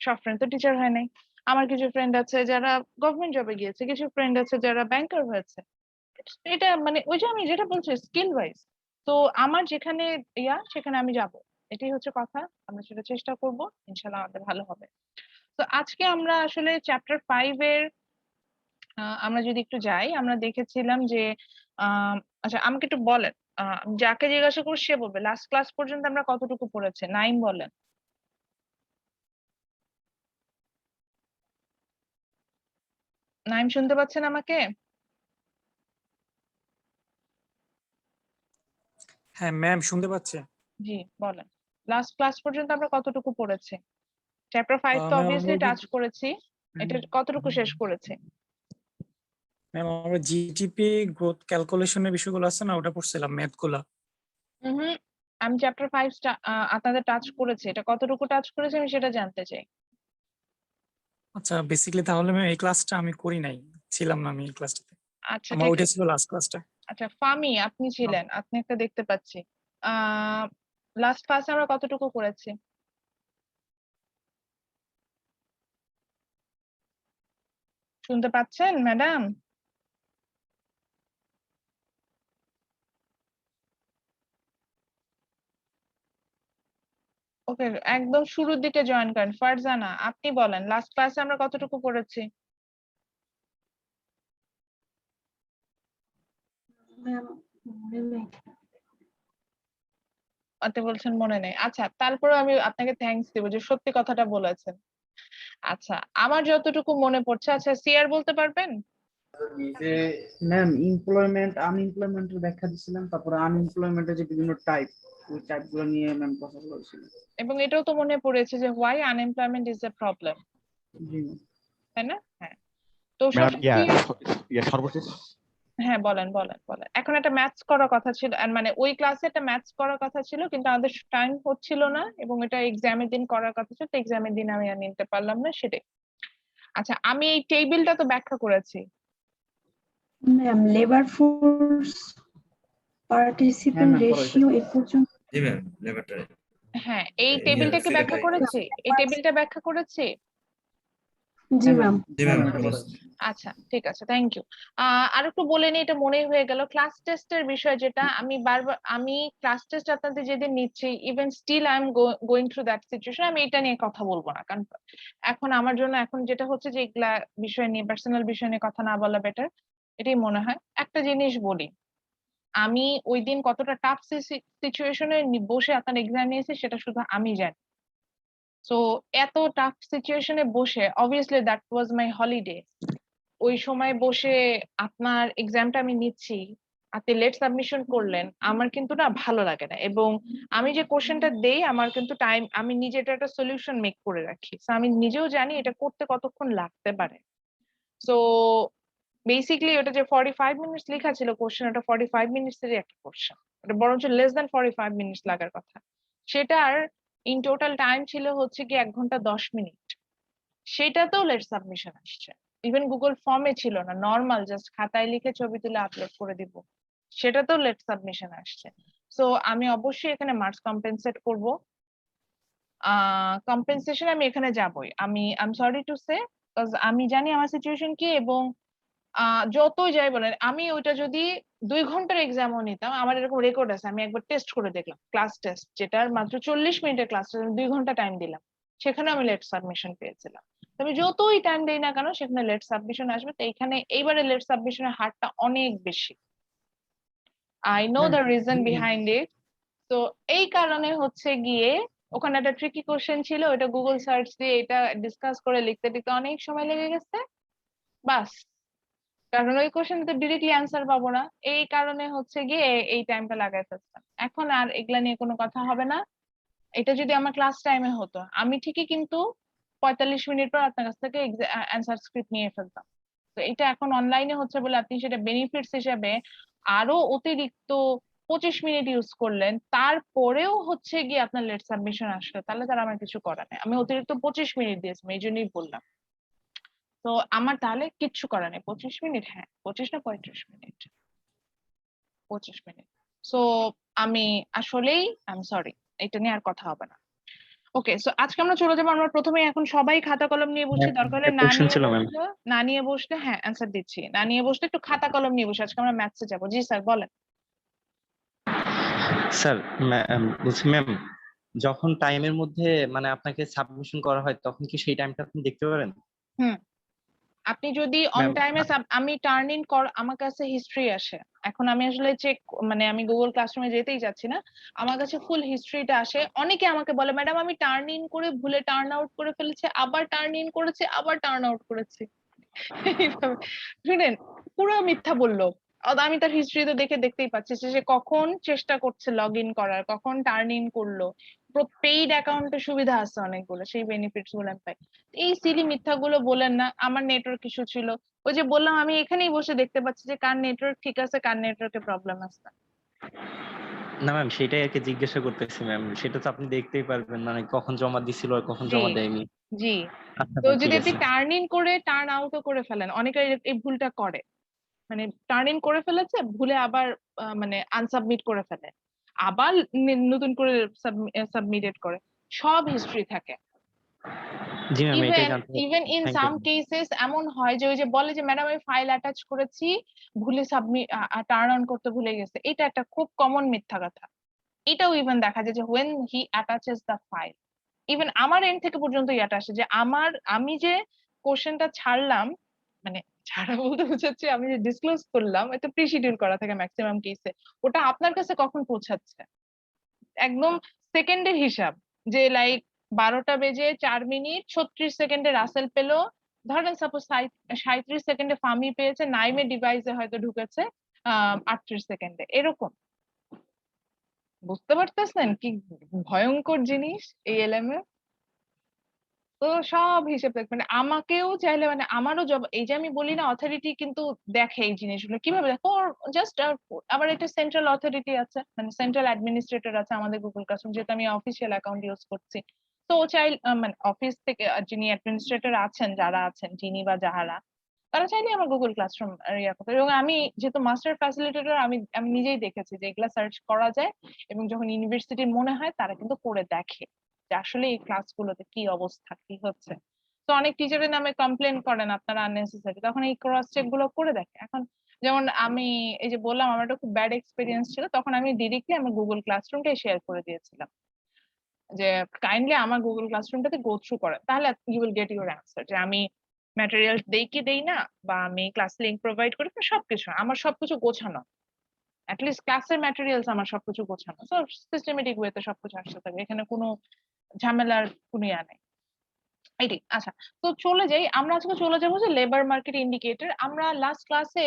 সব ফ্রেন্ড তো টিচার হয় নাই। আমার কিছু ফ্রেন্ড আছে যারা গভর্নমেন্ট জবে গিয়েছে, কিছু ফ্রেন্ড আছে যারা ব্যাংকার হয়েছে। এটা মানে ওই যে আমি যেটা বলছি স্কিল ওয়াইজ। তো আমার যেখানে সেখানে আমি যাব, এটাই হচ্ছে কথা। আমরা সেটা চেষ্টা করব, ইনশাল্লাহ আমাদের ভালো হবে। তো আজকে আমরা আসলে চ্যাপ্টার 5 এর আমরা যদি একটু যাই, আমরা দেখেছিলাম যে আচ্ছা আমাকে একটু বলেন, যাকে জিজ্ঞাসা করবো সে বলবে লাস্ট ক্লাস পর্যন্ত আমরা কতটুকু পড়েছি। নাইম বলেন। নাইম শুনতে পাচ্ছেন আমাকে? হ্যাঁ ম্যাম, শুনতে পাচ্ছে। জি বলেন, লাস্ট ক্লাস পর্যন্ত আমরা কতটুকু পড়েছি? চ্যাপ্টার 5 তো ম্যাম অবভিয়াসলি আমরা টাচ করেছি, এটা কতটুকু শেষ করেছি? ম্যাম আমরা জিডিপি গ্রোথ ক্যালকুলেশনের বিষয়গুলো আছে না, ওটা পড়ছিলাম, ম্যাথ গুলা। হুম, আমি চ্যাপ্টার 5 আপনাদের টাচ করেছি, এটা কতটুকু টাচ করেছি আমি সেটা জানতে চাই। আচ্ছা, বেসিক্যালি তাহলে ম্যাম এই ক্লাসটা আমি করি নাই, ছিলাম না আমি এই ক্লাসটাতে। আচ্ছা আমার ঠিক ওইটা আছে। ছিল লাস্ট ক্লাসটা। আচ্ছা ফামি আপনি ছিলেন, আপনি একটা দেখতে পাচ্ছি। লাস্ট ক্লাসে আমরা কতটুকু করেছি? শুনতে পাচ্ছেন ম্যাডাম? ওকে, একদম শুরুর দিকে জয়েন করেন। ফারজানা আপনি বলেন, লাস্ট ক্লাসে আমরা কতটুকু করেছি? আপনি বলছেন মনে নেই, আচ্ছা তারপরে আমি আপনাকে থ্যাঙ্কস দিব যে সত্যি কথাটা বলেছেন। আচ্ছা আমার যতটুকু মনে পড়ছে, আচ্ছা সিআর বলতে পারবেন? ম্যাম এমপ্লয়মেন্ট আনএমপ্লয়মেন্টের ব্যাখ্যা দিছিলাম, তারপরে আনএমপ্লয়মেন্টের যে বিভিন্ন টাইপ, ওই টাইপ গুলো নিয়ে ম্যাম কথা বলেছিলেন। এবং এটাও তো মনে পড়েছে যে why unemployment is a problem, জি তাই না? হ্যাঁ। তো ম্যাডাম সবসময় সর্বশেষ হ্যাঁ বলেন বলেন বলেন। এখন একটা ম্যাথস করার কথা ছিল, আর মানে ওই ক্লাসে একটা ম্যাথস করার কথা ছিল, কিন্তু আমাদের টাইম হচ্ছিল না, এবং এটা এক্সামের দিন করার কথা ছিল, তো এক্সামের দিন আমি আর নিতে পারলাম না, সেটাই। আচ্ছা আমি এই টেবিলটা তো ব্যাখ্যা করেছি। ম্যাম লেবার ফোর্স হ্যাঁ পার্টিসিপেন্ট ম্যাম রেশিও এ পর্যন্ত জি ম্যাম লেবারটারি হ্যাঁ, এই এই টেবিলটা কি ব্যাখ্যা verify করেছি? এই টেবিলটা ব্যাখ্যা করেছি? জি ম্যাম জি ম্যাম এটা করেছে। আচ্ছা, ঠিক আছে, থ্যাংক ইউ। আর একটু বলে নিই, এটা মনেই হয়ে গেল। ক্লাস টেস্টের বিষয় যেটা আমি ক্লাস টেস্ট আপনাদের যেদিন নিচ্ছি, even still I am going through that situation, আমি এটা নিয়ে কথা বলবো না, কারণ এখন আমার জন্য এখন যেটা হচ্ছে যে এগুলা বিষয় নিয়ে, পার্সোনাল বিষয় নিয়ে কথা না বলা বেটার, এটাই মনে হয়। একটা জিনিস বলি, আমি ওই দিন কতটা টাফ সিচুয়েশনে বসে আপনার এক্সাম নিয়েছি সেটা শুধু আমি জানি। সো এত টাফ সিচুয়েশনে বসে, obviously that was my holiday, ওই সময় বসে আপনার এক্সামটা আমি নিচ্ছি, আপনি লেট সাবমিশন করলেন, আমার কিন্তু না ভালো লাগে না। এবং আমি যে কোশ্চেনটা দেই, আমার কিন্তু টাইম, আমি নিজে এটা একটা সলিউশন মেক করে রাখি, সো আমি নিজেও জানি এটা করতে কতক্ষণ লাগতে পারে। সো বেসিক্যালি ওটা যে 45 মিনিটস লেখা ছিল কোশ্চেন, ওটা 45 মিনিটস এরই একটা কোশ্চেন, ওটা বরঞ্চ লেস দ্যান 45 মিনিটস লাগার কথা। সেটার ইন টোটাল টাইম ছিল হচ্ছে কি 1 ঘন্টা 10 মিনিট। সেটাতেও লেট সাবমিশন আসছে, ইভেন গুগল ফর্মে ছিল না, নর্মাল জাস্ট খাতায় লিখে ছবি তুলে আপলোড করে দিব, সেটাতেও লেট সাবমিশন আসছে। সো আমি অবশ্যই এখানে মার্কস কম্পেনসেট করব। কম্পেনসেশন আমি এখানে যাবই, I am sorry to say, আমি জানি আমার সিচুয়েশন কি। এবং যতই যাই বলেন, আমি ওইটা যদি 2 ঘন্টার এক্সামও নিতাম, আমার এরকম রেকর্ড আছে, আমি একবার টেস্ট করে দেখলাম, ক্লাস টেস্ট যেটার মাত্র 40 মিনিটের ক্লাস, 2 ঘন্টা টাইম দিলাম, সেখানে আমি লেট সাবমিশন পেয়েছিলাম। আমি যতই টাইম দেই না কেন সেখানে লেট সাবমিশন আসবে। তো এখানে এইবারে লেট সাবমিশনের হারটা অনেক বেশি। I know the reason behind it. তো এই কারণে হচ্ছে গিয়ে ওখানে একটা ট্রিকি কোশ্চেন ছিল, ওটা গুগল সার্চ দিয়ে এটা ডিসকাস করে লিখতে লিখতে অনেক সময় লেগে গেছে, বাস। কারণ ওই কোশ্চেনটা ডিরেক্টলি অ্যান্সার পাবো না, এই কারণে হচ্ছে গিয়ে এই টাইমটা লাগাই ফেলছিলাম। এখন আর এগুলা নিয়ে কোনো কথা হবে না। এটা যদি আমার ক্লাস টাইমে হতো, আমি ঠিকই কিন্তু 45 মিনিট পর আপনার কাছ থেকে অ্যান্সার স্ক্রিপ্ট নিয়ে ফেলতাম। তো এটা এখন অনলাইনে হচ্ছে বলে আপনি সেটা বেনিফিটস হিসেবে আরো অতিরিক্ত 25 মিনিট ইউজ করলেন, তারপরেও হচ্ছে গিয়ে আপনার লেট সাবমিশন আসলো, তাহলে তার আমার কিছু করার নেই। আমি অতিরিক্ত 25 মিনিট দিয়েছিলাম, এই জন্যই বললাম। তো আমার তাহলে কিচ্ছু করার নেই। 25 মিনিট, হ্যাঁ 25 না 35 মিনিট, 25 মিনিট। সো আমি আসলেই আই এম সরি, এটা নিয়ে আর কথা হবে না। ওকে, সো আজকে আমরা চলে যাবো, আমরা প্রথমে এখন সবাই খাতা কলম নিয়ে বসি, দরকার হলে না কোশ্চেন নিয়ে ছিল ম্যাম। বসলে, না নিয়ে বসলে, হ্যাঁ অ্যান্সার দিচ্ছি, না নিয়ে বসলে একটু খাতা কলম নিয়ে বসে, আজকে আমরা ম্যাথসে যাবো। জি স্যার বলেন। স্যার বলছি ম্যাম, যখন টাইমের মধ্যে মানে আপনাকে সাবমিশন করা হয় তখন কি সেই টাইমটা আপনি দেখতে পারেন? হুম, আপনি যদি অন ম্যাম টাইমে, আমি টার্ন ইন কর, আমার কাছে হিস্ট্রি আসে। এখন আমি আসলে চেক, মানে আমি গুগল ক্লাসরুমে যেতেই যাচ্ছি না, আমার কাছে ফুল হিস্ট্রিটা আসে। অনেকে আমাকে বলে ম্যাডাম আমি টার্ন ইন করে ভুলে টার্ন আউট করে ফেলেছি, আবার টার্ন ইন করেছে, আবার টার্ন আউট করেছি। এইভাবে শুনেন, পুরো মিথ্যা বললো। আমি তার হিস্ট্রি তো দেখতেই পাচ্ছি যে সে কখন চেষ্টা করছে লগ ইন করার, কখন টার্ন ইন করলো। পেইড অ্যাকাউন্টের সুবিধা আছে অনেকগুলো, সেই বেনিফিটস গুলো আমি পাই। এই সিলি মিথ্যাগুলো বলেন না, আমার নেটওয়ার্ক ইস্যু ছিল। ওই যে বললাম, আমি এখানেই বসে দেখতে পাচ্ছি যে কার নেটওয়ার্ক ঠিক আছে, কার নেটওয়ার্কে প্রবলেম আছে। না ম্যাম, সেটাই আর কি জিজ্ঞাসা করতেছি ম্যাম, সেটা তো আপনি দেখতেই পারবেন মানে কখন জমা দিছিল আর কখন জি জমা দেয়নি। জি। আচ্ছা তো ম্যাম, যদি ঠিক আপনি আছে। টার্ন ইন করে টার্ন আউটও করে ফেলেন, অনেকে এই ভুলটা করে, মানে টার্ন ইন করে ফেলেছে ভুলে আবার মানে আনসাবমিট করে ফেলে, আবার নতুন করে সাবমিটেড করে, সব হিস্ট্রি থাকে। জি ম্যাম, এটাই ইভেন জানতে even in thank you. Some cases এমন হয় যে ওই যে বলে যে ম্যাডাম আমি ফাইল অ্যাটাচ করেছি, ভুলে সাবমিট টার্ন অন করতে ভুলে গেছে, এটা একটা খুব কমন মিথ্যা কথা। এটাও ইভেন দেখা যায় যে when he attaches the file, even আমার এন্ড থেকে পর্যন্ত এটা আসে যে আমি যে কোশ্চেনটা ছাড়লাম, মানে ছাড়া বলতে বোঝাচ্ছে আমি যে ডিসক্লোজ করলাম, এটা প্রি শিডিউল করা থাকে ম্যাক্সিমাম কেসে, ওটা আপনার কাছে কখন পৌঁছাচ্ছে একদম সেকেন্ডের হিসাব, যে লাইক 12:04 মিনিট 36 সেকেন্ডে রাসেল পেলো, ধরেন সাপোজ 37 সেকেন্ডে ফামি পেয়েছে, নাইমের ডিভাইসে হয়তো ঢুকেছে 38 সেকেন্ডে, এরকম। বুঝতে পারতেছেন কি ভয়ঙ্কর জিনিস এই এলএমএ? তো সব হিসেব থাকবে, মানে আমাকেও চাইলে, মানে আমারও এই যে আমি বলি না অথরিটি কিন্তু দেখে এই জিনিসগুলো কিভাবে দেখো, জাস্ট আবার একটা সেন্ট্রাল অথরিটি আছে, মানে সেন্ট্রাল অ্যাডমিনিস্ট্রেটর আছে আমাদের গুগল ক্লাসরুম, যেহেতু আমি অফিসিয়াল অ্যাকাউন্ট ইউজ করছি। তো ও চাই মানে অফিস থেকে যিনি অ্যাডমিনিস্ট্রেটর আছেন, যারা আছেন যিনি বা যাহারা, তারা চাইলে আমার গুগল ক্লাসরুম ইয়া করতে, এবং আমি যেহেতু মাস্টার ফ্যাসিলিটেটর, আমি আমি নিজেই দেখেছি যে এগুলা সার্চ করা যায়, এবং যখন ইউনিভার্সিটির মনে হয় তারা কিন্তু করে দেখে যে আসলে এই ক্লাসগুলোতে কি অবস্থা কি হচ্ছে। তো অনেক টিচারের নামে কমপ্লেন করেন আপনারা আননেসেসারি, তখন এই ক্রস চেক গুলো করে দেখে। এখন যেমন আমি এই যে বললাম আমার একটা খুব ব্যাড এক্সপিরিয়েন্স ছিল, তখন আমি ডিরেক্টলি আমার গুগল ক্লাসরুমটাই শেয়ার করে দিয়েছিলাম যে কাইন্ডলি আমার গুগল ক্লাসরুমটাতে গো থ্রু করেন, তাহলে you will get your answer. যে আমি ম্যাটেরিয়ালস দেই কি দেই না, বা আমি ক্লাস লিংক প্রোভাইড করি, সবকিছু আমার সবকিছু গোছানো, অ্যাটলিস্ট ক্লাসের ম্যাটেরিয়ালস আমার সবকিছু গোছানো, সো সিস্টেমেটিক ওয়েতে সবকিছু আসতে থাকবে, এখানে কোনো ঝামেলার কোনো ইয়া নেই। এটাই। আচ্ছা, তো চলে যাই, আমরা আজকে চলে যাবো যে লেবার মার্কেট ইন্ডিকেটর। আমরা লাস্ট ক্লাসে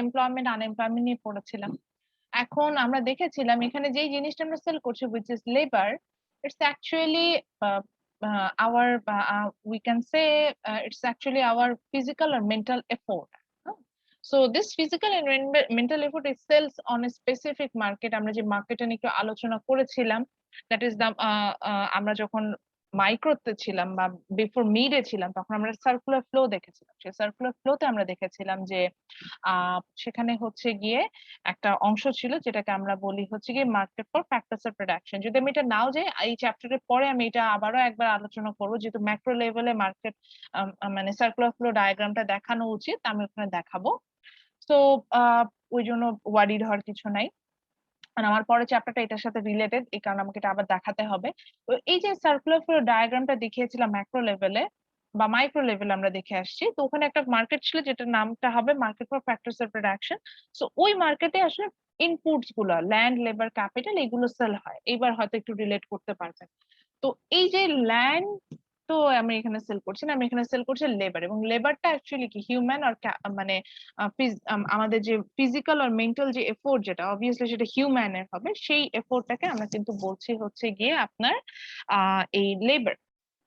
এমপ্লয়মেন্ট আনএমপ্লয়মেন্ট নিয়ে পড়েছিলাম। এখন আমরা দেখেছিলাম এখানে যেই জিনিসটা আমরা সেল করছি which is labor, it's actually our we can say it's actually our physical or mental effort. So this physical and mental effort is sells on a specific market. আমরা যে মার্কেটে নিয়ে একটু আলোচনা করেছিলাম, that is the আমরা যখন মাইক্রোতে ছিলাম বা বিফোর মিডে ছিলাম, তখন আমরা সার্কুলার ফ্লো দেখেছিলাম। সেই সার্কুলার ফ্লোতে আমরা দেখেছিলাম যে সেখানে হচ্ছে গিয়ে একটা অংশ ছিল যেটাকে আমরা বলি হচ্ছে গিয়ে market for factors of production. যদি আমি এটা নাও যাই, এই চ্যাপ্টারের পরে আমি এটা আবারও একবার আলোচনা করবো, যেহেতু ম্যাক্রো লেভেলে মার্কেট মানে সার্কুলার ফ্লো ডায়াগ্রামটা দেখানো উচিত, আমি ওখানে দেখাবো। তো ওই জন্য ওয়ারিড হওয়ার কিছু নাই, আর আমার পরে চ্যাপ্টারটা এটার সাথে রিলেটেড, এই কারণে আমাকে এটা আবার দেখাতে হবে। তো এই যে সার্কুলার ফ্লো ডায়াগ্রামটা দেখিয়েছিলাম ম্যাক্রো লেভেলে বা মাইক্রো লেভেলে আমরা দেখে আসছি, তো ওখানে একটা মার্কেট ছিল যেটার নামটা হবে market for factors of production. So ওই মার্কেটে আসলে ইনপুটস গুলো ল্যান্ড, লেবার, ক্যাপিটাল এগুলো সেল হয়। এইবার হয়তো একটু রিলেট করতে পারবেন। তো এই যে ল্যান্ড, তো আমি এখানে সেল করছি না, আমি এখানে সেল করছি লেবার, এবং লেবারটা অ্যাকচুয়ালি কি হিউম্যান আর মানে আমাদের যে ফিজিক্যাল আর মেন্টাল যে এফোর্ট, যেটা অবভিয়াসলি সেটা হিউম্যানের হবে, সেই এফোর্টটাকে আমরা কিন্তু বলছি হচ্ছে গিয়ে আপনার এই লেবার।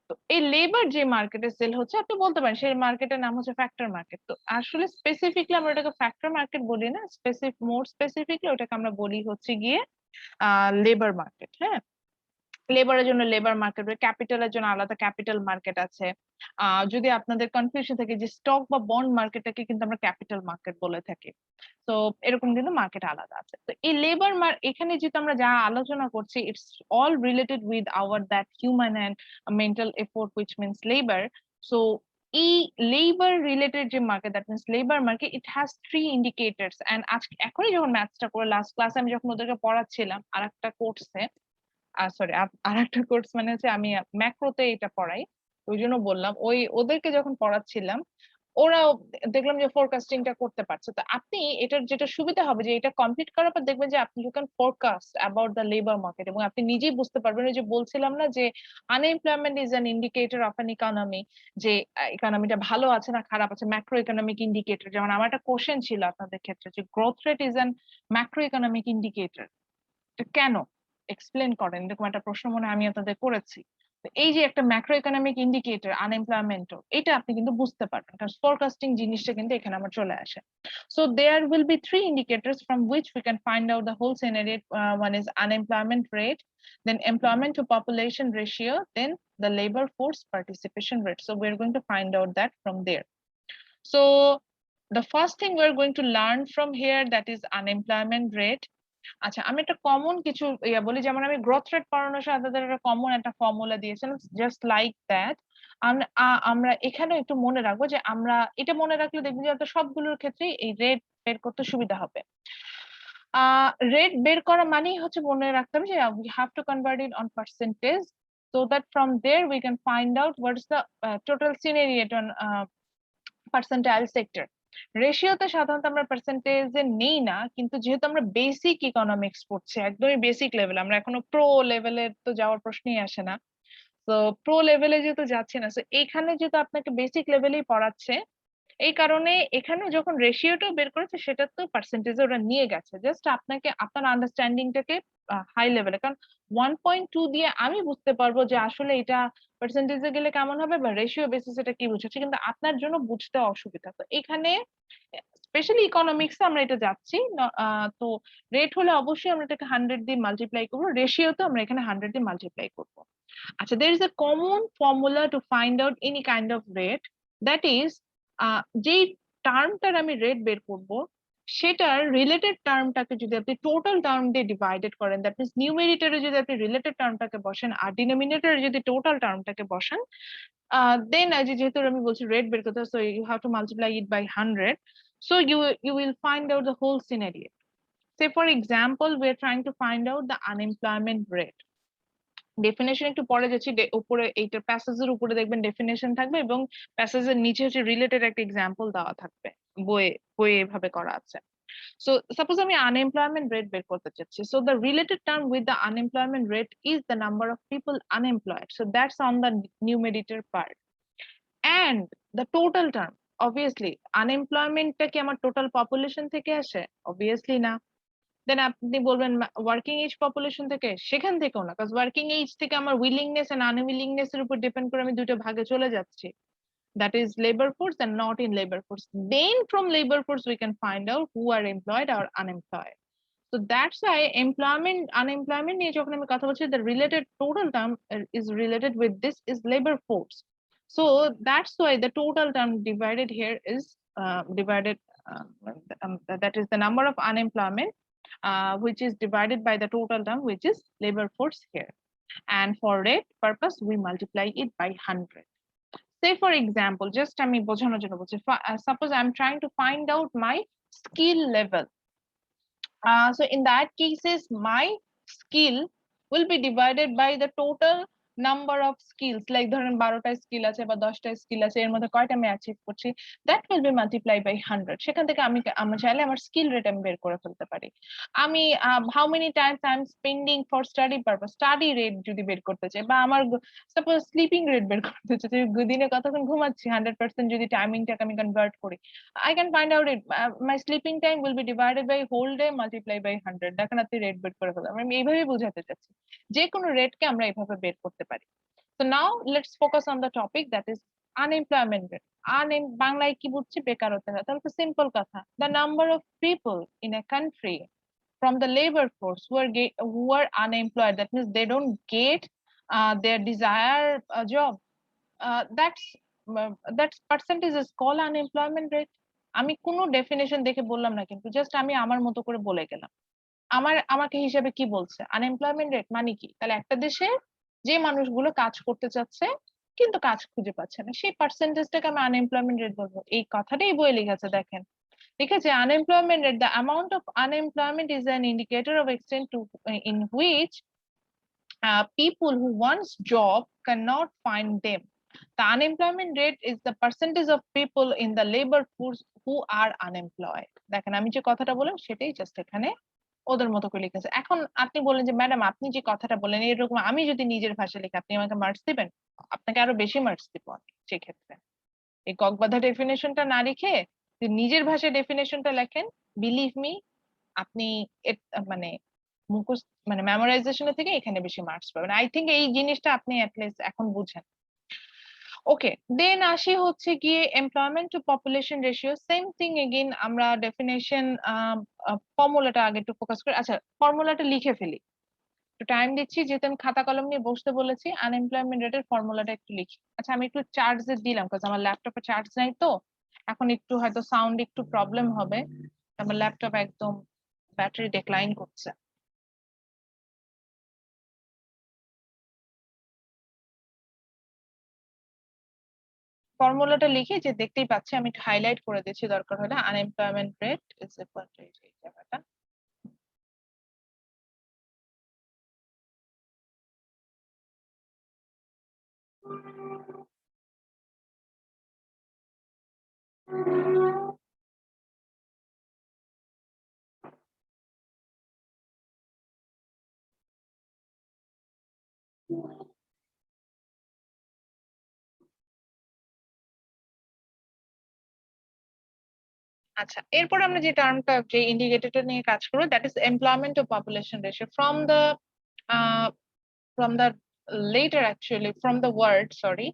তো এই লেবার যে মার্কেটে সেল হচ্ছে, আপনি বলতে পারেন সেই মার্কেটের নাম হচ্ছে ফ্যাক্টর মার্কেট। তো আসলে স্পেসিফিকলি আমরা এটাকে ফ্যাক্টর মার্কেট বলি না, মোর স্পেসিফিকলি ওটাকে আমরা বলি হচ্ছে গিয়ে লেবার মার্কেট। হ্যাঁ, লেবারের জন্য লেবার মার্কেট, ক্যাপিটালের জন্য আলাদা ক্যাপিটাল মার্কেট আছে। যদি আপনাদের কনফিউশন থাকে যে স্টক বা বন্ড মার্কেটটাকে কিন্তু আমরা ক্যাপিটাল মার্কেট বলে থাকি, তো এরকম কিন্তু মার্কেট আলাদা আছে। তো এই লেবার এখানে যেহেতু আমরা যা আলোচনা করছি, it's all related with our that human and mental effort which means labour. So এই লেবার রিলেটেড যে market, that means labour market, it has 3 indicators. And আজকে এখনই যখন ম্যাথসটা করে লাস্ট ক্লাসে আমি যখন ওদেরকে পড়াচ্ছিলাম আর একটা কোর্সে, সরি আর একটা কোর্স মানে হচ্ছে আমি ম্যাক্রোতে এটা পড়াই, ওই জন্য বললাম, ওই ওদেরকে যখন পড়াচ্ছিলাম ওরাও দেখলাম যে ফোরকাস্টিংটা করতে পারছে। তো আপনি এটার যেটা সুবিধা হবে যে এটা কমপ্লিট করার পর দেখবেন যে আপনি you can forecast about the labour market, এবং আপনি নিজেই বুঝতে পারবেন। যে বলছিলাম না যে unemployment is an indicator of an economy, যে ইকোনমিটা ভালো আছে না খারাপ আছে, ম্যাক্রো ইকোনমিক ইন্ডিকেটর। যেমন আমার একটা কোশ্চেন ছিল আপনাদের ক্ষেত্রে যে growth rate is an macro economic indicator, কেন এক্সপ্লেন করেন, এরকম একটা প্রশ্ন মনে হয় আমি আপনাদের করেছি। তো এই যে একটা ম্যাক্রো ইকোনমিক ইন্ডিকেটর আনএমপ্লয়মেন্ট, এটা আপনি কিন্তু বুঝতে পারবেন, কারণ ফোরকাস্টিং জিনিসটা কিন্তু এখানে আমার চলে আসে। So there will be 3 indicators from which we can find out the whole scenario. One is unemployment rate, then employment to population ratio, then the labor force participation rate. So we're going to find out that from there. So the first thing we're going to learn from here, that is unemployment rate. আচ্ছা, আমি একটা common কিছু বলি, যেমন আমি growth rate পড়ানোর সময় আপনাদের একটা কমন একটা ফর্মুলা দিয়েছিলাম, জাস্ট লাইক দ্যাট। আমরা এখানে একটু মনে রাখবো যে আমরা এটা মনে রাখলে দেখবেন যে আপনার সবগুলোর ক্ষেত্রেই এই রেট বের করতে সুবিধা হবে। রেট বের করা মানেই হচ্ছে মনে রাখতে হবে যে we have to convert it on percentage, so that from there we can find out what is the total scenario on percentile sector. রেশিওতে সাধারণত আমরা পার্সেন্টেজে নেই না, কিন্তু যেহেতু আমরা বেসিক ইকোনমিক্স পড়ছি, একদমই বেসিক লেভেল, আমরা এখনো প্রো লেভেলে তো যাওয়ার প্রশ্নই আসে না। তো প্রো লেভেলে যেহেতু যাচ্ছি না, তো এইখানে যেহেতু আপনাকে বেসিক লেভেলেই পড়াচ্ছে, এই কারণে এখানে যখন রেশিওটা বের করেছে সেটা তো পার্সেন্টেজে ওরা নিয়ে গেছে, জাস্ট আপনাকে আপনার আন্ডারস্ট্যান্ডিংটাকে হাই লেভেলে, কারণ 1.2 দিয়ে আমি বুঝতে পারবো যে আসলে এটা পার্সেন্টেজে গেলে কেমন হবে বা রেশিও বেসিস এটা কি বুঝাচ্ছে, কিন্তু আপনার জন্য বুঝতে অসুবিধা। তো এখানে স্পেশালি ইকোনমিক্সে আমরা এটা যাচ্ছি। তো রেট হলে অবশ্যই আমরা এটাকে 100 দিয়ে মাল্টিপ্লাই করবো, রেশিওতে আমরা এখানে 100 দিয়ে মাল্টিপ্লাই করবো। আচ্ছা, there is a common formula to find out any kind of rate, that is যেই টার্মটার আমি রেট বের করব সেটার রিলেটেড টার্মটাকে যদি আপনি টোটাল টার্ম দিয়ে ডিভাইডেড করেন, দ্যাট মিনস নিউমেরিটরে যদি আপনি রিলেটেড টার্মটাকে বসেন আর ডিনোমিনেটরে যদি টোটাল টার্মটাকে বসান, দেন যেহেতু আমি বলছি রেট বের করতে, so you have to multiply it by 100, so you will find out the whole scenario. Say for example, we are trying to find out the unemployment rate. Definition একটু পরে যাচ্ছি, উপরে এইটার প্যাসেজের উপরে দেখবেন ডেফিনেশন থাকবে এবং প্যাসেজের নিচে হচ্ছে রিলেটেড একটা এক্সাম্পল দেওয়া থাকবে, বইয়ে এভাবে করা আছে। So suppose আমি unemployment rate বের করতে চাচ্ছি, so the related term with the unemployment rate is the number of people unemployed, so that's on the numerator part, and the total term, obviously unemploymentটা কি আমার টোটাল পপুলেশন থেকে আসে? Obviously না। দেন আপনি বলবেন ওয়ার্কিং এজ পপুলেশন থেকে, সেখান থেকেও না, কারণ ওয়ার্কিং এজ থেকে আমার উইলিংনেস এন্ড আনউইলিংনেস এর উপর ডিপেন্ড করে আমি দুটো ভাগে চলে যাচ্ছি, that is labor force and not in labor force. Then from labor force we can find out who are employed or unemployed. So that's why unemployment নিয়ে যখন আমি কথা বলছি, the related total term is related with this is labor force. So that's why the total term divided here is that is the number of unemployment, which is divided by the total term, which is labor force here. And for rate purpose, we multiply it by 100. Say for example, just আমি বোঝানোর জন্য বলছি, suppose I'm trying to find out my skill level. So in that cases, my skill will be divided by the total number of skills, like ধরেন 12টা skill আছে বা 10টা skill আছে, এর মধ্যে কয়টা আমি অ্যাচিভ করছি, that will be multiplied by 100. সেখান থেকে আমি চাইলে আমার স্কিল রেট আমি বের করে ফেলতে পারি। আমি how many times I'm spending for study purpose, study rate যদি বের করতে চাই, বা আমার সাপোজ স্লিপিং রেট বের করতে চাই, দিনে কতক্ষণ ঘুমাচ্ছি 100% যদি টাইমিংটাকে আমি কনভার্ট করি, I can find out it. My sleeping time will be divided by whole day multiplied by 100. দেখেন আপনি রেট বের করে ফেললাম। আমি এইভাবেই বোঝাতে চাচ্ছি যে কোনো রেটকে আমরা এইভাবে বের করতে পারি। So now let's focus on the topic, that is unemployment rate. বাংলায় কি বুঝছি? বেকারত্বের হার। তাহলে সিম্পল কথা, the number of people in a country from the labor force who are unemployed, that means they don't get their desired job, that's percentage is called unemployment rate. আমি কোনো definition দেখে বললাম না, কিন্তু জাস্ট আমি আমার মতো করে বলে গেলাম। আমাকে হিসাবে কি বলছে আনএমপ্লয়মেন্ট রেট মানে কি? তাহলে একটা দেশে যে মানুষগুলো কাজ করতে চাচ্ছে কিন্তু কাজ খুঁজে পাচ্ছে না, সেই পার্সেন্টেজটাকে আমি আনএমপ্লয়মেন্ট রেট বলবো। এই কথাটাই বইয়ে লিখেছে, দেখেন লিখেছে unemployment rate, the amount of unemployment is an indicator of extent to in which people who wants job cannot find them. The unemployment rate is the percentage of people in the labor force who are unemployed. দেখেন আমি যে কথাটা বললাম সেটাই just এখানে ওদের মতো করে লিখেছে। এখন আপনি বলেন যে ম্যাডাম আপনি যে কথাটা বলেন এরকম আমি যদি নিজের ভাষায় লিখি আপনি আমাকে মার্কস দিবেন? আপনাকে আরো বেশি মার্কস দিব আমি সেক্ষেত্রে। এই ককবাধা ডেফিনেশনটা না লিখে নিজের ভাষায় ডেফিনেশনটা লেখেন, বিলিভ মি আপনি মানে মুখস্থ মানে মেমোরাইজেশনের থেকে এখানে বেশি মার্কস পাবেন। আই থিংক এই জিনিসটা আপনি অ্যাটলিস্ট এখন বুঝেন। ওকে, দেন আসি হচ্ছে গিয়ে employment two population ratio, same thing again আমরা ডেফিনেশন ফর্মুলাটা আগে একটু ফোকাস করি। আচ্ছা ফর্মুলাটা লিখে ফেলি, একটু টাইম দিচ্ছি যেহেতু আমি খাতা কলম নিয়ে বসতে বলেছি। আনএমপ্লয়মেন্ট রেটের ফর্মুলাটা একটু লিখি। আচ্ছা আমি একটু চার্জে দিলাম কারণ আমার ল্যাপটপে চার্জ নাই, তো এখন একটু হয়তো সাউন্ড একটু প্রবলেম হবে, আমার ল্যাপটপ একদম ব্যাটারি ডিক্লাইন করছে। ফর্মুলাটা লিখে যে দেখতেই পাচ্ছি, আমি একটু হাইলাইট করে দিচ্ছি দরকার হলে। Unemployment rate is equal to এই জায়গাটা, আচ্ছা এরপর আমরা যে টার্মটা যে ইন্ডিকেটরটা নিয়ে কাজ করব, that is employment two population ratio. from the later actually from the word, sorry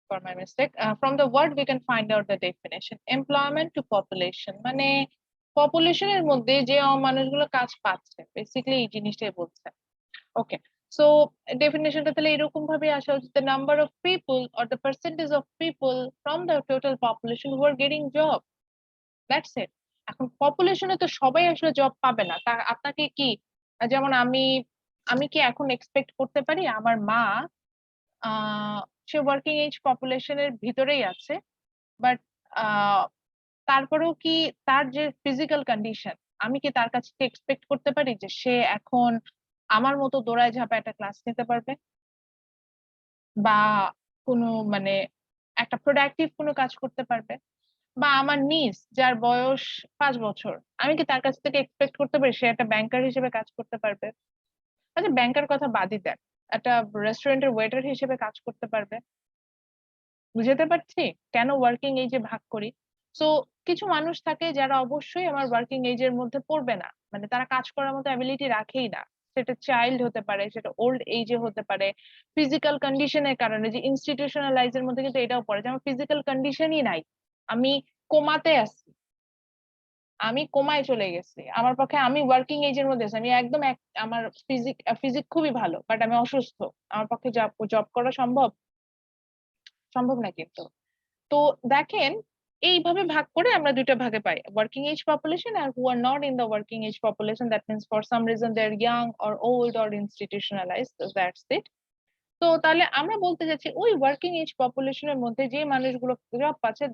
for my mistake, from the word we can find out the definition. Employment to population মানে পপুলেশনের মধ্যে যে মানুষগুলো কাজ পাচ্ছে, বেসিক্যালি এই জিনিসটাই বলছে। ওকে, সো ডেফিনেশনটা তাহলে এরকম ভাবে আসা উচিত, the number of people or the percentage of people from the total population who are getting job, that's it. এখন পপুলেশনে তো সবাই আসলে জব পাবে না, তা আপনাকে কি, যেমন আমি কি এখন এক্সপেক্ট করতে পারি আমার মা সে ওয়ার্কিং এজ পপুলেশনের ভিতরেই আছে, বাট তারপরেও কি তার যে ফিজিক্যাল কন্ডিশন, আমি কি তার কাছে এক্সপেক্ট করতে পারি যে সে এখন আমার মতো দৌড়ায় ঝাঁপা একটা ক্লাস নিতে পারবে, বা কোনো মানে একটা প্রোডাক্টিভ কোনো কাজ করতে পারবে? বা আমার নিস যার বয়স 5 বছর, আমি কি তার কাছ থেকে এক্সপেক্ট করতে পারি সে একটা ব্যাংকার হিসেবে কাজ করতে পারবে? আচ্ছা ব্যাংকার কথা বাদই দেন, একটা রেস্টুরেন্টের ওয়েটার হিসেবে কাজ করতে পারবে? বুঝতে পারছি কেন ওয়ার্কিং এজে ভাগ করি। সো কিছু মানুষ থাকে যারা অবশ্যই আমার ওয়ার্কিং এজের মধ্যে পড়বে না, মানে তারা কাজ করার মতো অ্যাবিলিটি রাখেই না, সেটা চাইল্ড হতে পারে, সেটা ওল্ড এজে হতে পারে, ফিজিক্যাল কন্ডিশনের কারণে, যে ইনস্টিটিউশনালাইজের মধ্যে কিন্তু এটাও পড়ে যে আমার ফিজিক্যাল কন্ডিশনই নাই, আমি কোমাতে আছি, আমি কোমায় চলে গেছি, আমার পক্ষে আমি ওয়ার্কিং এজের মধ্যে আছি, আমি একদম আমার ফিজিক খুবই ভালো বাট আমি অসুস্থ, আমার পক্ষে জব করা সম্ভব? সম্ভব না কিন্তু। তো দেখেন এইভাবে ভাগ করে আমরা দুইটা ভাগে পাই, ওয়ার্কিং এজ পপুলেশন আর who are not in the working age population, that means for some reason they are young or old or institutionalised, that's it. তো তাহলে আমরা বলতে যাচ্ছি ওই ওয়ার্কিং এজ পপুলেশনের মধ্যে যে মানুষগুলো জব পাচ্ছে,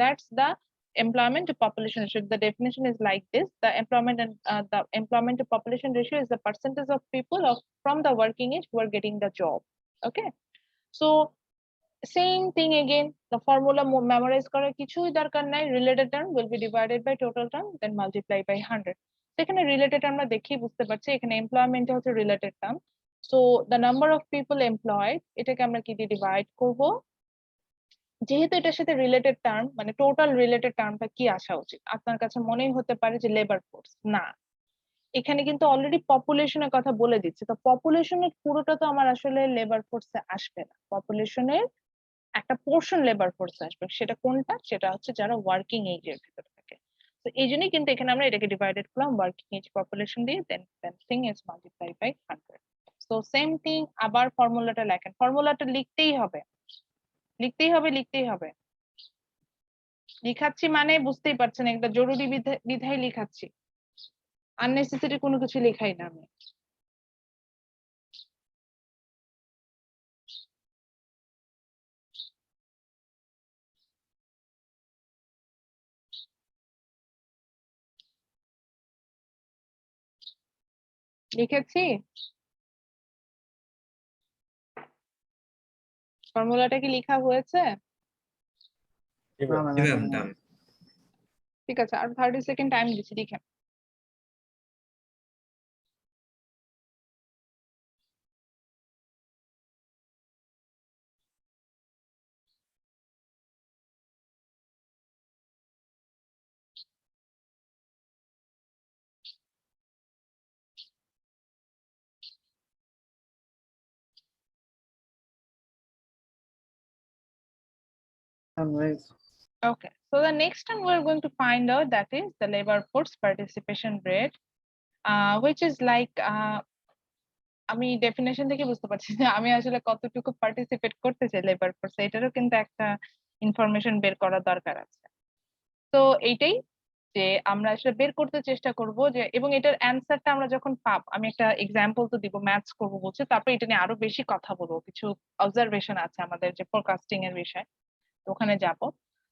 that's the employment to population ratio. The definition is like this: the employment to population ratio is the percentage of people from the working age who are getting the job. Okay, so same thing again, the formula memorize করার কিছুই দরকার নাই, related term will be divided by total term then multiply by 100। এখানে related আমরা দেখেই বুঝতে পারছি এখানে employment হচ্ছে related term, so the number of people employed এটাকে আমরা কি দিয়ে ডিভাইড করব, যেহেতু এটার সাথে রিলেটেড টার্ম মানে টোটাল রিলেটেড টার্মটা কি আসা উচিত, আপনার কাছে মনেই হতে পারে যে লেবার ফোর্স, না এখানে কিন্তু অলরেডি পপুলেশনের কথা বলে দিচ্ছে, তো পপুলেশনের পুরোটা তো আমার আসলে লেবার ফোর্সে আসবে না, পপুলেশনের একটা পোর্শন লেবার ফোর্স আসবে, সেটা কোনটা, সেটা হচ্ছে যারা ওয়ার্কিং এজ এর ভিতরে থাকে। তো এই জন্যই কিন্তু এখানে আমরা এটাকে ডিভাইডেড করলাম ওয়ার্কিং এজ পপুলেশন দিয়ে, then thing is multiply by 100। So same thing, আবার ফর্মুলাটা লেখেন, ফর্মুলাটা লিখতেই হবে লিখতেই হবে লিখতেই হবে, লিখাচ্ছি মানে বুঝতেই পারছেন একটা জরুরি বিধায় লিখাচ্ছি, আননেসেসারি কোনো কিছু লেখাই না আমি। লিখেছি, ফর্মুলাটা কি লেখা হয়েছে? না ম্যাম জি ম্যাম, এখনো ডান। ঠিক আছে, আর 30 সেকেন্ড টাইম দিচ্ছি, লিখেন। right. Okay, so the next one we're going to find out, that is the labor force participation rate, which is like আমি ডেফিনেশন থেকে বুঝতে পারছি যে আমি আসলে কতটুকু পার্টিসিপেট করতে চাই লেবার ফোর্সে, এটারও কিন্তু একটা ইনফরমেশন বের করা দরকার আছে। তো এইটাই যে আমরা আসলে বের করতে চেষ্টা করব যে, এবং এটার অ্যান্সারটা আমরা যখন পাব, আমি একটা এক্সাম্পল তো দিব, ম্যাথস করব বলছে, তারপরে এটা নিয়ে আরো বেশি কথা বলবো, কিছু অবজারভেশন আছে আমাদের যে ফোরকাস্টিং এর বিষয়, তো ওখানে যাব।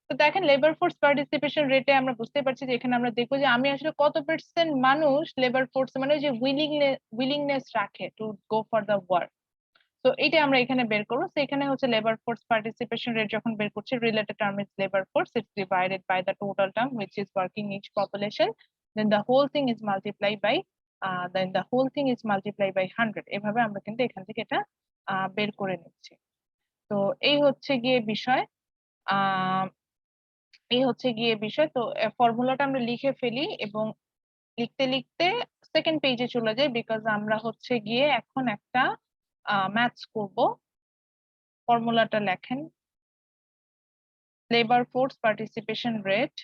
তো দেখেন লেবার ফোর্স পার্টিসিপেশন রেটে আমরা বুঝতে পারছি যে এখানে আমরা দেখবো যে আমি আসলে কত পার্সেন্ট মানুষ লেবার ফোর্স মানে যে উইলিংনেস রাখে to go for the work, তো এটা আমরা এখানে বের করবো। তো এখানে হচ্ছে লেবার ফোর্স পার্টিসিপেশন রেট যখন বের করছি, related term is labour force, it's divided by the total term which is working age population, then the whole thing is multiply by 100। এভাবে আমরা কিন্তু এখান থেকে এটা বের করে নিচ্ছি। তো এই হচ্ছে গিয়ে বিষয়, তো ফর্মুলাটা আমরা লিখে ফেলি এবং লিখতে লিখতে সেকেন্ড পেজে চলে যাই, বিকজ আমরা হচ্ছে গিয়ে এখন একটা ম্যাথস করব। ফর্মুলাটা লেখেন, labor force participation rate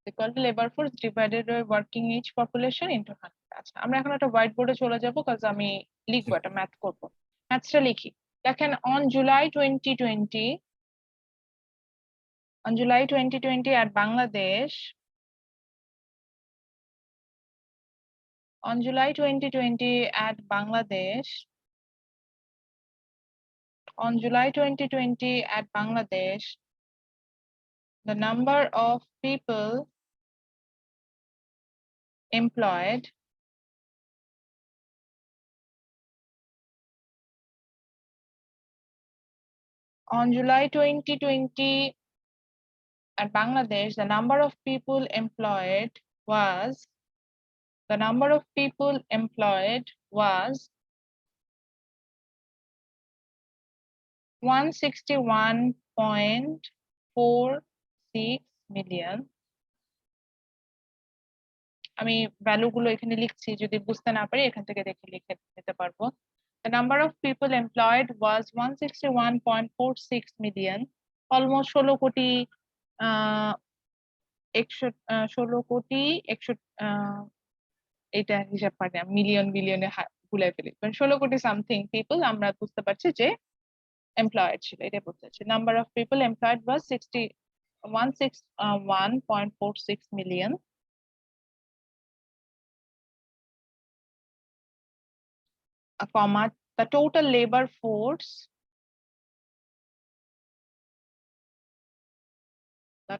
equal to labor force divided by working age population into 100। আচ্ছা আমরা এখন একটা হোয়াইট বোর্ডে চলে যাবো কাজ আমি লিখবো একটা ম্যাথ করবো ম্যাথসটা লিখি দেখেন on July 2020 on July 2020 at Bangladesh on July 2020 at Bangladesh on July 2020 at Bangladesh the number of people employed on July 2020 at Bangladesh the number of people employed was 161.46 million আমি value গুলো এখানে লিখছি যদি বুঝতে না পারি এখান থেকে দেখে লিখে নিতে পারবো the number of people employed was 161.46 million almost 16 কোটি 16 কোটি 100 এটা হিসাব পারি না মিলিয়ন বিলিয়নে ভুলাই ফেলি 16 কোটি সামথিং পিপল আমরা বুঝতে পারছি যে এমপ্লয়েড ছিল এটা বলতে চাচ্ছি number of people employed was 161.46 million a comma the total labor force the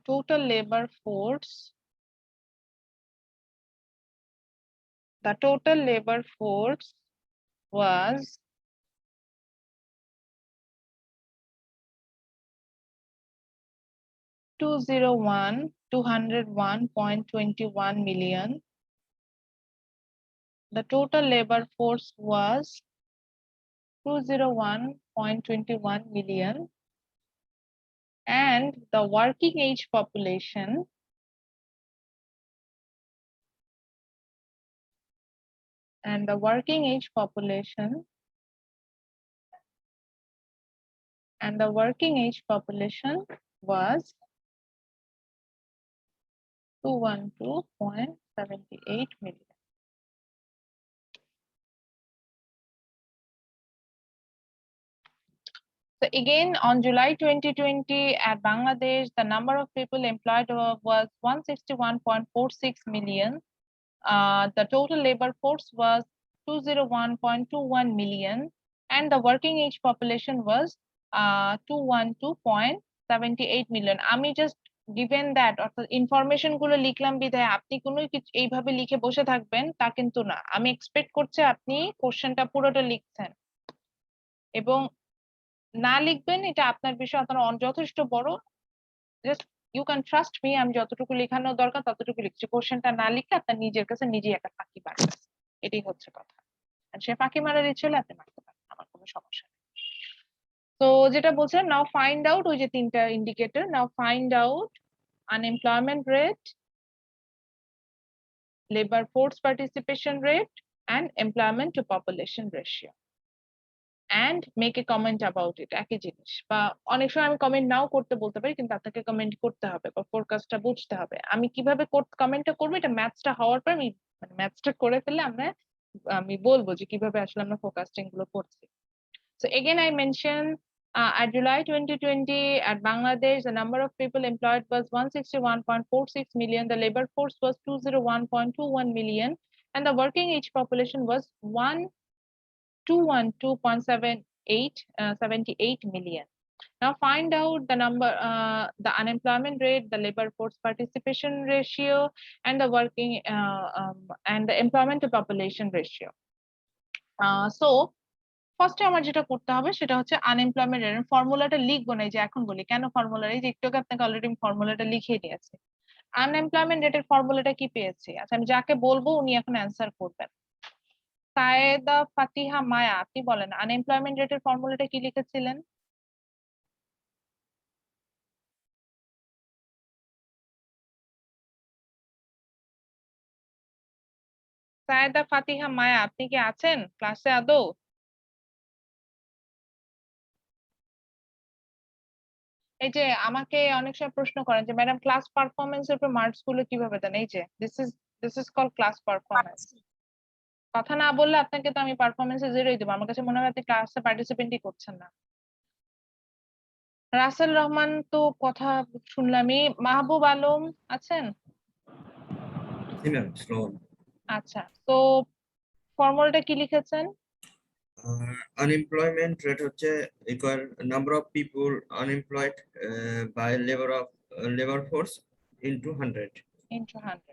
total labor force was 201.21 million. The total labor force was 201.21 million. And the working age population was 212.78 million. So again, on July 2020 at Bangladesh, the number of people employed was 161.46 million. The total labor force was 201.21 million, and the working age population was 212.78 million. আমি just given that অর্থাৎ information গুলো লিখলাম বিধায় আপনি কোনো কিছু এইভাবে লিখে বসে থাকবেন তা কিন্তু না আমি এক্সপেক্ট করছি আপনি কোশ্চেনটা পুরোটা লিখছেন এবং না লিখবেন এটা আপনার বিষয় আপনার যথেষ্ট বড় just you can trust me আমি যতটুকু লেখানো দরকার ততটুকু লিখছি কোশ্চেনটা না লিখে আপনার নিজের কাছে নিজেই একটা ফাঁকি মারবেন এটাই হচ্ছে কথা আর সে ফাঁকি মারার ইচ্ছে হলে আপনি মারতে পারেন আমার কোনো সমস্যা নেই তো যেটা বলছিলাম নাও ফাইন্ড আউট ওই যে তিনটা indicator now find out unemployment rate labor force participation rate and employment to population ratio and make a comment about it একই জিনিস বা অনেক সময় আমি কমেন্ট নাও করতে বলতে পারি কিন্তু আপনাকে কমেন্ট করতে হবে বা ফোরকাস্টটা বুঝতে হবে আমি কিভাবে কমেন্টটা করব এটা ম্যাথসটা হওয়ার পর আমি মানে ম্যাথসটা করে ফেললে আমি বলবো যে কিভাবে আসলে আমরা ফোরকাস্টিং গুলো করছি so again I mentioned at July 2020 at Bangladesh the number of people employed was 161.46 million the labor force was 201.21 million and the working age population was 212.78 million. Now find out the number, the unemployment rate, the labor force participation ratio, and the and the employment to population ratio. So first আমার যেটা করতে হবে সেটা হচ্ছে unemployment rate ফর্মুলাটা লিখবো না যে এখন বলি কেন ফর্মুলা এই যে একটু আপনাকে অলরেডি ফর্মুলাটা লিখিয়ে দিয়েছি আনএমপ্লয়মেন্ট রেটের ফর্মুলাটা কি পেয়েছি আচ্ছা আমি যাকে বলবো উনি এখন অ্যান্সার করবেন সায়েদা ফাতিহা মায়া আপনি বলেন আনএমপ্লয়মেন্ট রেটের ফর্মুলাটা কি লিখেছিলেন সায়েদা ফাতিহা মায়া আপনি কি আছেন ক্লাসে আদৌ এই যে আমাকে অনেক সময় প্রশ্ন করেন যে ম্যাডাম ক্লাস পারফরমেন্স এর উপর মার্কস গুলো কিভাবে দেন এই যে this is call class performance কথা না বললে আপনাকে তো আমি পারফরমেন্সে 0ই দেবো। আমার কাছে মনে হয় আপনি ক্লাসে পার্টিসিপেন্টই করছেন না। রাসেল রহমান তো কথা শুনলামই। মাহবুব আলম আছেন? জি ম্যাম, স্লো। আচ্ছা, তো ফর্মুলাটা কি লিখেছেন? আনএমপ্লয়মেন্ট রেট হচ্ছে equal number of people unemployed by labour force into 100। Into 100।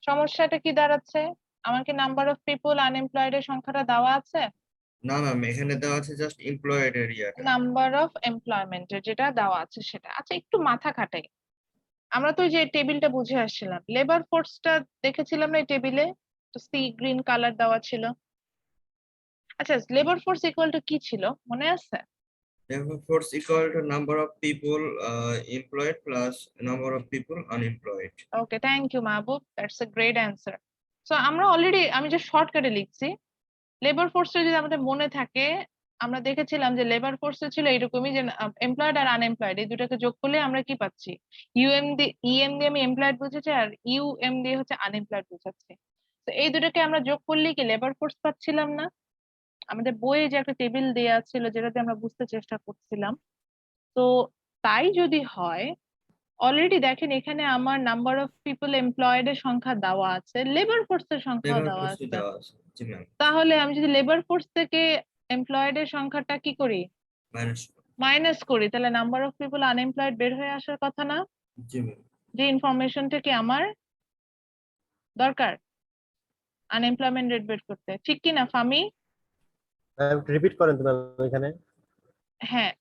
সমস্যাটা কি দাঁড়াচ্ছে? আমার কি নাম্বার অফ পিপল আনএমপ্লয়েড এর সংখ্যাটা দেওয়া আছে? না ম্যাম, এখানে দেওয়া আছে জাস্ট এমপ্লয়েড এরিয়াটা। নাম্বার অফ এমপ্লয়মেন্টের যেটা দেওয়া আছে সেটা। আচ্ছা, একটু মাথা খাটাই। আমরা তো যে টেবিলটা বুঝে আসছিলাম, লেবার ফোর্সটা দেখেছিলাম না এই টেবিলে, তো সি গ্রিন কালার দেওয়া ছিল। আচ্ছা, লেবার ফোর্স ইকুয়াল টু কি ছিল মনে আছে? Labor force equal to number of people employed plus number of people unemployed. Okay, thank you Mahbub, that's a great answer. So আমরা অলরেডি, আমি যে শর্টকাটে লিখছি, লেবার ফোর্সটা যদি আমাদের মনে থাকে, আমরা দেখেছিলাম যে লেবার ফোর্সে ছিল এরকমই যে এমপ্লয়েড আর আনএমপ্লয়েড এই দুটাকে যোগ করলে আমরা কি পাচ্ছি, ইউএম দিয়ে ইএম দিয়ে আমি এমপ্লয়েড বুঝেছি আর ইউএম দিয়ে হচ্ছে আনএমপ্লয়েড বুঝাচ্ছি। তো এই দুটাকে আমরা যোগ করলে কি লেবার ফোর্স পাচ্ছিলাম না? আমাদের বইয়ে যে একটা টেবিল দেয়া ছিল যেটাতে আমরা বুঝতে চেষ্টা করছিলাম। তো তাই যদি হয়, অলরেডি দেখেন এখানে আমার নাম্বার অফ পিপল এমপ্লয়েড এর সংখ্যা দেওয়া আছে, লেবার ফোর্স এর সংখ্যাও Labor দেওয়া force আছে। দেওয়া আছে। জি ম্যাম, তাহলে আমি যদি লেবার ফোর্স থেকে এমপ্লয়েড এর সংখ্যাটা কি করি, মাইনাস। মাইনাস করি, তাহলে নাম্বার অফ পিপল আনএমপ্লয়েড বের হয়ে আসার কথা না? জি ম্যাম। যে ইনফরমেশনটা কি আমার দরকার আনএমপ্লয়মেন্ট রেট বের করতে, ঠিক কি না ফামি? রিপিট করেন তো ম্যাম এখানে। হ্যাঁ,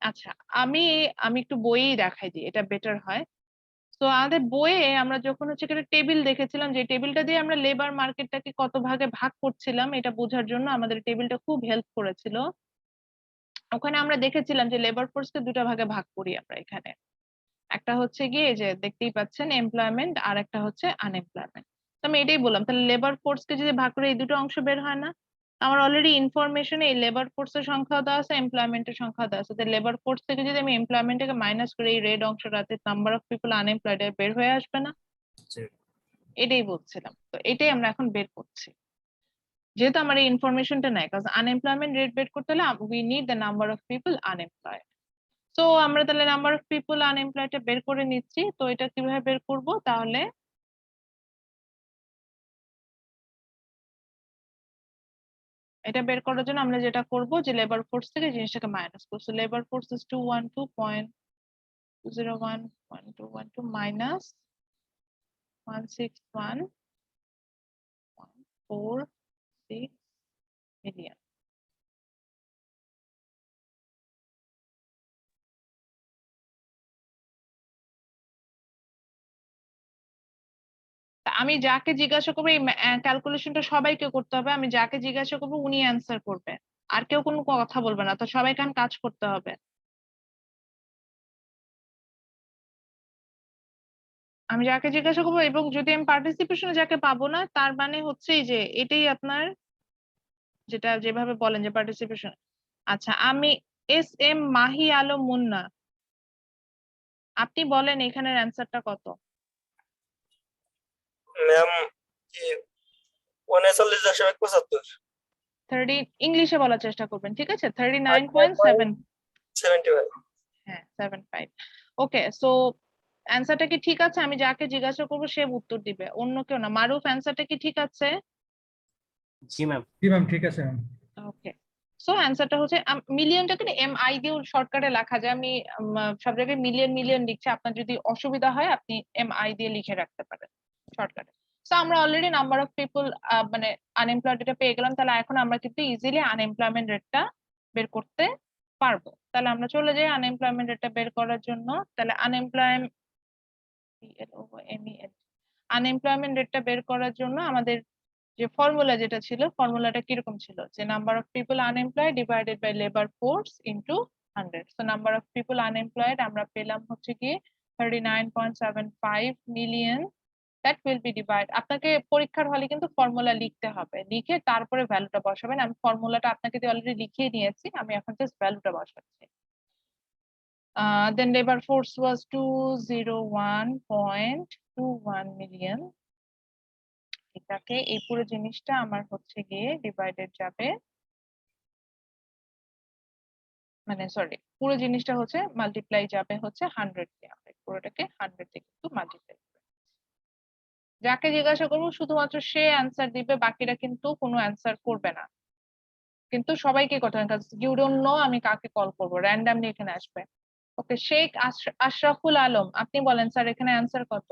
আচ্ছা, আমি আমি একটু বইই দেখাই দিই, এটা বেটার হয়। তো আমাদের বইয়ে আমরা যখন হচ্ছে একটা টেবিল দেখেছিলাম, যে টেবিলটা দিয়ে আমরা লেবার মার্কেটটাকে কত ভাগে ভাগ করছিলাম এটা বোঝার জন্য আমাদের টেবিলটা খুব হেল্প করেছিল। ওখানে আমরা দেখেছিলাম যে লেবার ফোর্সকে দুটো ভাগে ভাগ করি আমরা এখানে। একটা হচ্ছে গিয়ে এই যে দেখতেই পাচ্ছেন এমপ্লয়মেন্ট, আর একটা হচ্ছে আনএমপ্লয়মেন্ট। তো আমি এটাই বললাম, তাহলে লেবার ফোর্সকে যদি ভাগ করে এই দুটো অংশ বের হয় না? আমার অলরেডি ইনফরমেশনে এই লেবার ফোর্সের সংখ্যা দেওয়া আছে, এমপ্লয়মেন্টের সংখ্যা দেওয়া আছে। লেবার ফোর্স থেকে যদি আমি এমপ্লয়মেন্টকে মাইনাস করে এই রেড অংশটাতে নাম্বার অফ পিপল আনএমপ্লয়েড বের হয়ে আসবে না? জি। এটাই বলছিলাম, তো এটাই আমরা এখন বের করছি, যেহেতু আমার এই ইনফরমেশনটা নাই। কারণ আনএমপ্লয়মেন্ট রেট বের করতে হলে we need the number of people unemployed. তো আমরা তাহলে নাম্বার অফ পিপল আনএমপ্লয়েড বের করে নিচ্ছি। তো এটা কিভাবে বের করব তাহলে? এটা বের করার জন্য আমরা যেটা করব যে লেবার ফোর্স থেকে জিনিসটাকে মাইনাস করব। So labour force is 212.201.212 minus 161.46 million. আমি যাকে জিজ্ঞাসা করবো, এই ক্যালকুলেশনটা সবাইকে করতে হবে। আমি যাকে জিজ্ঞাসা করবো উনি অ্যান্সার করবে, আর কেউ কোনো কথা বলবে না। তো সবাই কান কাজ করতে হবে। আমি যাকে জিজ্ঞাসা করবো, এবং যদি আমি পার্টিসিপেশনে যাকে পাবো না, তার মানে হচ্ছে এই যে এটাই আপনার যেটা যেভাবে বলেন যে পার্টিসিপেশন। আচ্ছা, আমি এম মাহি আলম মুন্না, আপনি বলেন এখানের অ্যান্সারটা কত? ম্যাম 39.75 30 ইংলিশে বলার চেষ্টা করবেন, ঠিক আছে? 39.7। 75 হ্যাঁ, 75। ওকে, সো অ্যান্সারটা কি ঠিক আছে? আমি যাকে জিজ্ঞাসা করবো সে উত্তর দিবে, অন্য কেউ না। মারুফ, অ্যান্সারটা কি ঠিক আছে? জি ম্যাম। জি ম্যাম, ঠিক আছে ম্যাম। ওকে, সো অ্যান্সারটা হচ্ছে মিলিয়নটাকে এম আই দিয়ে শর্টকাটে লেখা যায়। আমি সব জায়গায় মিলিয়ন মিলিয়ন লিখছি, আপনার যদি অসুবিধা হয় আপনি এম আই দিয়ে লিখে রাখতে পারেন শর্টকাটে। সো আমরা অলরেডি নাম্বার অফ পিপল মানে আনএমপ্লয়েড এটা পেয়ে গেলাম। তাহলে এখন আমরা কিন্তু ইজিলি আনএমপ্লয়মেন্ট রেটটা বের করতে পারবো। তাহলে আমরা চলে যাই আনএমপ্লয়মেন্ট রেটটা বের করার জন্য। তাহলে আনএমপ্লয়মেন্ট রেটটা বের করার জন্য আমাদের যে ফর্মুলা যেটা ছিল, ফর্মুলাটা কিরকম ছিল, যে number of people unemployed divided by labour force into 100। So number of people unemployed আমরা পেলাম হচ্ছে কি 39.75 million. That will be divide, আপনাকে পরীক্ষার হলে কিন্তু ফর্মুলা লিখতে হবে, লিখে তারপরে ভ্যালুটা বসাবেন। আমি ফর্মুলাটা আপনাকে দিয়ে অলরেডি লিখিয়ে নিয়েছি, আমি এখন জাস্ট ভ্যালুটা বসাচ্ছি। Then labor force was 201.21 million এটাকে এই পুরো জিনিসটা আমার হচ্ছে গিয়ে ডিভাইডেড যাবে, মানে সরি পুরো জিনিসটা হচ্ছে মাল্টিপ্লাই যাবে হচ্ছে 100 দিয়ে, আমরা পুরোটাকে 100 দিয়ে কিন্তু মাল্টিপ্লাই করব। যাকে জিজ্ঞাসা করবো শুধুমাত্র সে অ্যান্সার দিবে, বাকিরা কিন্তু কোনো অ্যান্সার করবে না, কিন্তু সবাইকে করতে হবে, ইউ ডোন্ট নো আমি কাকে কল করবো, র্যান্ডামলি এখানে আসবে। ওকে, শেখ আশরাফুল আলম, আপনি বলেন স্যার এখানে অ্যান্সার কত?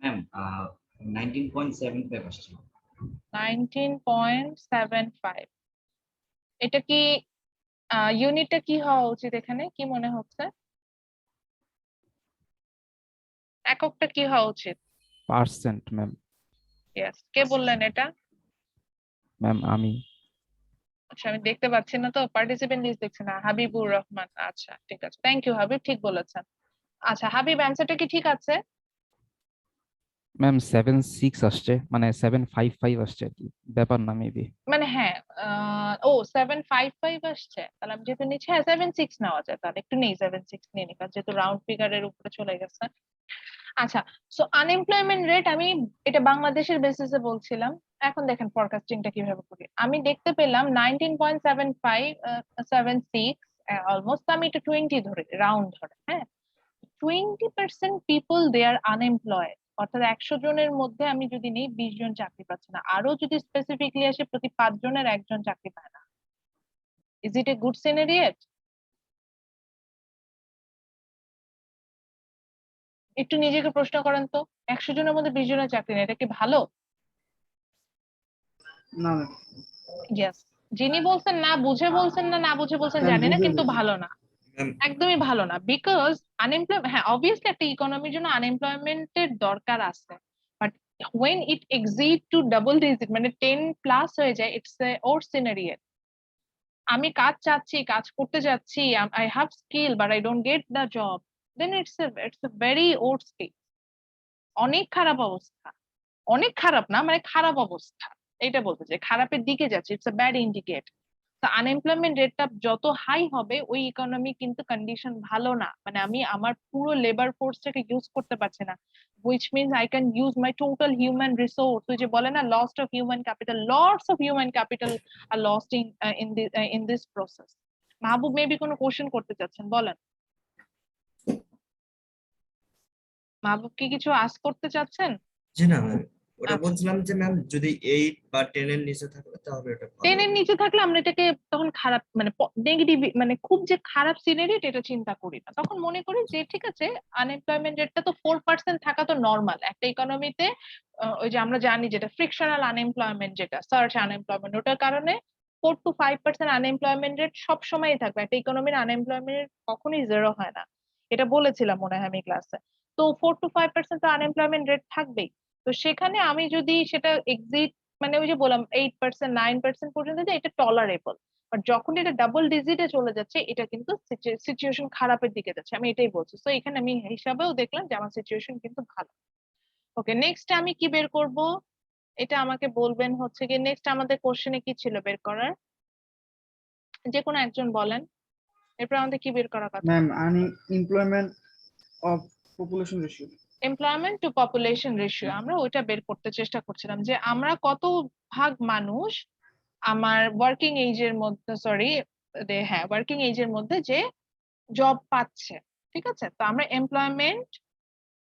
ম্যাম 19.75 আসছে। 19.75। এটা কি ইউনিটটা কি হওয়া উচিত এখানে, কি মনে হচ্ছে? এককটা কি হওয়া উচিত? Percent ma'am. ইয়েস, কে বললেন এটা? ম্যাম আমি। আচ্ছা, আমি দেখতে পাচ্ছি না তো, পার্টিসিপেন্ট লিস্ট দেখছি না। হাবিবুর রহমান, আচ্ছা ঠিক আছে, থ্যাংক ইউ হাবিব, ঠিক বলেছেন। আচ্ছা হাবিব, অ্যান্সারটা কি ঠিক আছে? ম্যাম 76 আসছে, মানে 755 আসছে আর কি, ব্যাপার না মেবি। মানে হ্যাঁ, ও 755 আসছে, তাহলে আমি যেহেতু নিচ্ছি, হ্যাঁ 76 নেওয়া যায়, তাহলে একটু নেই 76 নিয়ে নি, কারণ যেহেতু রাউন্ড ফিগারের উপরে চলে গেছে। আচ্ছা, সো আনএমপ্লয়মেন্ট রেট আমি এটা বাংলাদেশের বেসিসে বলছিলাম। এখন দেখেন ফরকাস্টিংটা কিভাবে করি। আমি দেখতে পেলাম 19.7576 অলমোস্ট, আমি এটা 20 ধরে রাউন্ড ধরে, হ্যাঁ 20% পিপল দে আর আনএমপ্লয়েড, অর্থাৎ 100 জনের মধ্যে আমি যদি নেই 20 জন চাকরি পাচ্ছে না, আরো যদি স্পেসিফিকলি আসে প্রতি 5 জনের 1 জন চাকরি পায় না। Is it a good scenario? একটু নিজেকে প্রশ্ন করেন তো, 100 জনের মধ্যে 20 জনের চাকরি নেই, এটা কি ভালো? না ম্যাম। ইয়েস, যিনি বলছেন না বুঝে বলছেন, না না বুঝে বলছেন ম্যাম জানি না, বুঝে কিন্তু বলছি। ভালো না, ম্যাম একদমই ভালো না। বিকজ আনএমপ্লয়মেন্ট, হ্যাঁ অবভিয়াসলি একটা ইকোনমির জন্য আনএমপ্লয়মেন্টের দরকার আছে, but when it exceed to double digit মানে 10 প্লাস হয়ে যায়, ইটস এ ওর সিনারিও। আমি কাজ চাচ্ছি, কাজ করতে যাচ্ছি, I have skill but I don't get the job, then it's a very old stage. অনেক খারাপ অবস্থা, অনেক খারাপ না মানে খারাপ অবস্থা, এটা বলতে চাই, খারাপের দিকে যাচ্ছে, ইটস এ ব্যাড ইন্ডিকেট। তো আনএমপ্লয়মেন্ট রেটটা যত হাই হবে ওই ইকোনমি কিন্তু কন্ডিশন ভালো না, মানে আমি আমার পুরো লেবার ফোর্সটাকে ইউজ করতে পারছি না, which means I can use my total human resource, ওই যে বলে না lost of human capital, lots of human capital are lost in this process. Mahbub maybe কোনো কোশ্চেন করতে চাচ্ছেন, বলেন। মাহবুব কি কিছু আস্ক করতে চাচ্ছেন? জি না ম্যাম, ওটা আচ্ছা, বলছিলাম যে ম্যাম যদি 8 বা 10 এর নিচে থাকে তাহলে এটা ভালো 10 এর নিচে থাকলে আমরা এটাকে তখন খারাপ মানে নেগেটিভ, মানে খুব যে খারাপ সিনারি এটা চিন্তা করি না, তখন মনে করি যে ঠিক আছে আনএমপ্লয়মেন্ট রেটটা তো 4% থাকা তো নর্মাল একটা ইকোনমিতে। ওই যে আমরা জানি যেটা ফ্রিকশনাল আনএমপ্লয়মেন্ট, যেটা সার্চ আনএমপ্লয়মেন্ট, ওটার কারণে 4 to 5% আনএমপ্লয়মেন্ট রেট সবসময়ই থাকবে, একটা ইকোনমির আনএমপ্লয়মেন্ট রেট কখনোই জিরো হয় না, এটা বলেছিলাম মনে হয় আমি ক্লাসে। তো 4 to 5% তো আনএমপ্লয়মেন্ট রেট থাকবেই। তো সেখানে আমি যদি সেটা এক্সিট, মানে ওই যে বললাম 8% 9% পর্যন্ত, যে এটা টলারেবল, বাট যখন এটা ডাবল ডিজিটে চলে যাচ্ছে এটা কিন্তু সিচুয়েশন খারাপের দিকে যাচ্ছে, আমি এটাই বলছি। তো এখানে আমি হিসাবেও দেখলাম যে আমার সিচুয়েশন কিন্তু ভালো। ওকে, নেক্সট আমি কি বের করব, এটা আমাকে বলবেন হচ্ছে কি নেক্সট আমাদের কোশ্চেনে কি ছিল বের করার, যে কোনো একজন বলেন, এরপর আমাদের কি বের করার কথা? Ma'am unemployment of population ratio. Employment two population ratio, আমরা ওইটা বের করতে চেষ্টা করছিলাম যে আমরা কত ভাগ মানুষ আমার ওয়ার্কিং এজের মধ্যে, সরি হ্যাঁ ওয়ার্কিং এজের মধ্যে যে জব পাচ্ছে, ঠিক আছে। তো আমরা এমপ্লয়মেন্ট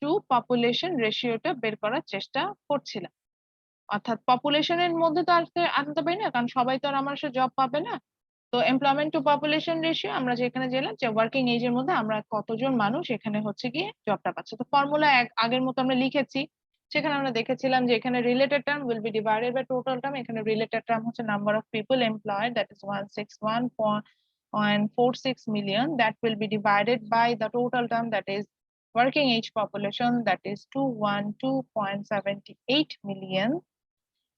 টু পপুলেশন রেশিওটা বের করার চেষ্টা করছিলাম, অর্থাৎ পপুলেশনের মধ্যে তো আনতে পারি না, কারণ সবাই তো আর আমার সাথে জব পাবে না। তো এমপ্লয়মেন্ট টু পপুলেশন রেশিও আমরা যেখানে গেলাম যে ওয়ার্কিং এজের মধ্যে আমরা কতজন মানুষ এখানে হচ্ছে গিয়ে জবটা পাচ্ছে। তো ফর্মুলা আগের মতো আমরা লিখেছি, সেখানে আমরা দেখেছিলাম যে এখানে related term will be divided by total term, এখানে রিলেটেড টার্ম হচ্ছে number of people employed, that is 161.46 million, that will be divided by the total term, that is working age population, that is 212.78 million,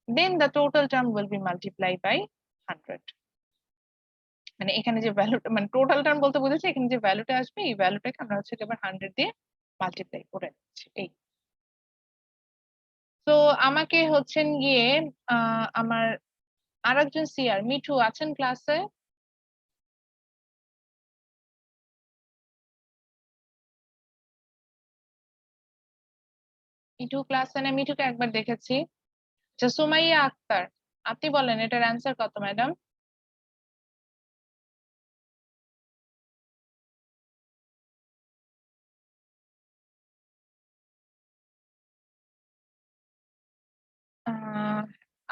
then the total term will be multiplied by 100। মানে এখানে যে ভ্যালুটা, মানে total term বলতে বুঝেছি, এখানে যে ভ্যালুটা আসবে এই ভ্যালুটাকে আমরা হচ্ছে এবার 100 দিয়ে মাল্টিপ্লাই করে নিচ্ছি। এই তো আমাকে হচ্ছেন গিয়ে আমার আরেকজন সিআর মিঠু আছেন ক্লাসে? মিঠু ক্লাস এনে মিঠুকে একবার দেখেছি। আচ্ছা, সুমাইয়া আক্তার, আপনি বলেন এটার অ্যান্সার কত ম্যাডাম?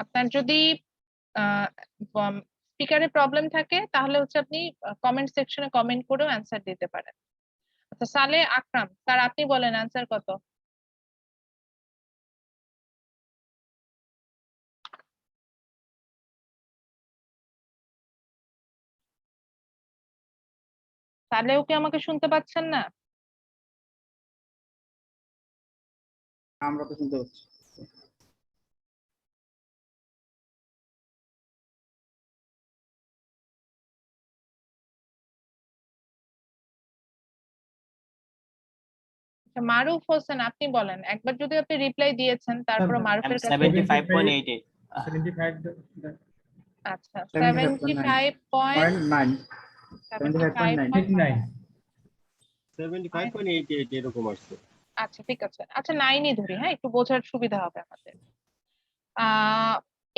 আপনার যদি স্পিকারে প্রবলেম থাকে তাহলে হচ্ছে আপনি কমেন্ট সেকশনে কমেন্ট করেও অ্যান্সার দিতে পারেন। আচ্ছা, সালে আকরাম স্যার, আপনি বলেন অ্যান্সার কত? সালেও কি আমাকে শুনতে পাচ্ছেন না? আমরা তো শুনতে পাচ্ছি। আচ্ছা, মারুফ হোসেন, আপনি বলেন। একবার যদি আপনি রিপ্লাই দিয়েছেন, তারপর মারুফের কাছে। 75.88 আচ্ছা, 75.9 75.9 75.88 এরকম আসছে। আচ্ছা, ঠিক আছে। আচ্ছা, 9ই ধরি, হ্যাঁ, একটু বোঝার সুবিধা হবে আমাদের।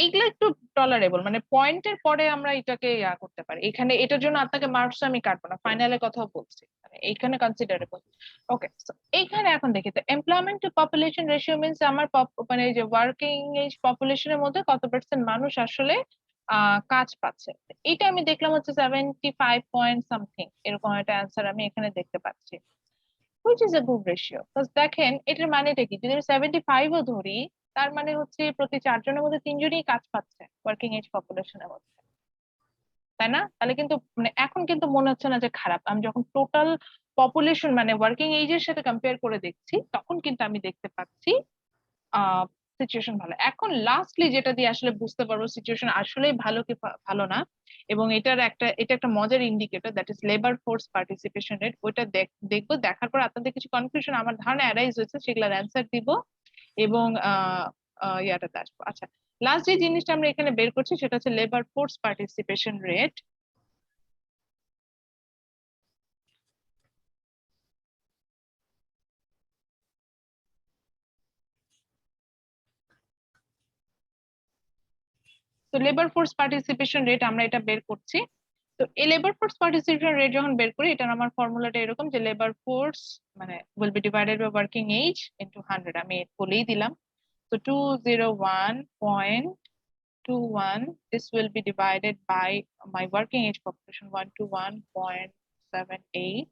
এইগুলো একটু টলারেবল, মানে পয়েন্টের পরে আমরা এটাকে করতে পারি। এখানে এটার জন্য আপনাকে মার্কস আমি কাটবো না, ফাইনালে কথাও বলছি, মানে এইখানে কনসিডারেবল। ওকে, এইখানে এখন দেখি তো employment two population ratio means আমার মানে এই যে ওয়ার্কিং এজ পপুলেশনের মধ্যে কত পার্সেন্ট মানুষ আসলে কাজ পাচ্ছে। এটা আমি দেখলাম হচ্ছে 75 পয়েন্ট সামথিং, এরকম একটা অ্যান্সার আমি এখানে দেখতে পাচ্ছি, which is a good ratio. দেখেন এটার মানেটা কি, যদি 75 ও ধরি, তার মানে হচ্ছে প্রতি 4 জনের মধ্যে 3 জনই কাজ পাচ্ছে ওয়ার্কিং এজ পপুলেশনের মধ্যে, তাই না? তাহলে কিন্তু মানে এখন কিন্তু মনে হচ্ছে না যে খারাপ। আমি যখন টোটাল পপুলেশন মানে ওয়ার্কিং এজের সাথে কম্পেয়ার করে দেখছি, তখন কিন্তু আমি দেখতে পাচ্ছি সিচুয়েশন ভালো। এখন লাস্টলি যেটা দিয়ে আসলে বুঝতে পারবো সিচুয়েশন আসলেই ভালো কি ভালো না, এবং এটা একটা মজার indicator, that is labour force participation rate. ওইটা দেখবো, দেখার পর আপনাদের কিছু কনফিউশন আমার ধারণা অ্যারাইজ হয়েছে, সেগুলোর অ্যান্সার দিব এবং ইয়াটাতে আসবো। আচ্ছা, লাস্ট যে জিনিসটা আমরা এখানে বের করছি সেটা হচ্ছে লেবার ফোর্স পার্টিসিপেশন রেট। তো লেবার ফোর্স পার্টিসিপেশন রেট আমরা এটা বের করছি। তো এই লেবার ফোর্স পার্টিসিপেশন রেট যখন বের করি, এটার আমার ফর্মুলাটা এরকম যে লেবার ফোর্স মানে will be divided by working age into 100। আমি বলেই দিলাম। তো 201.21, this will be divided by my working age population 121.78,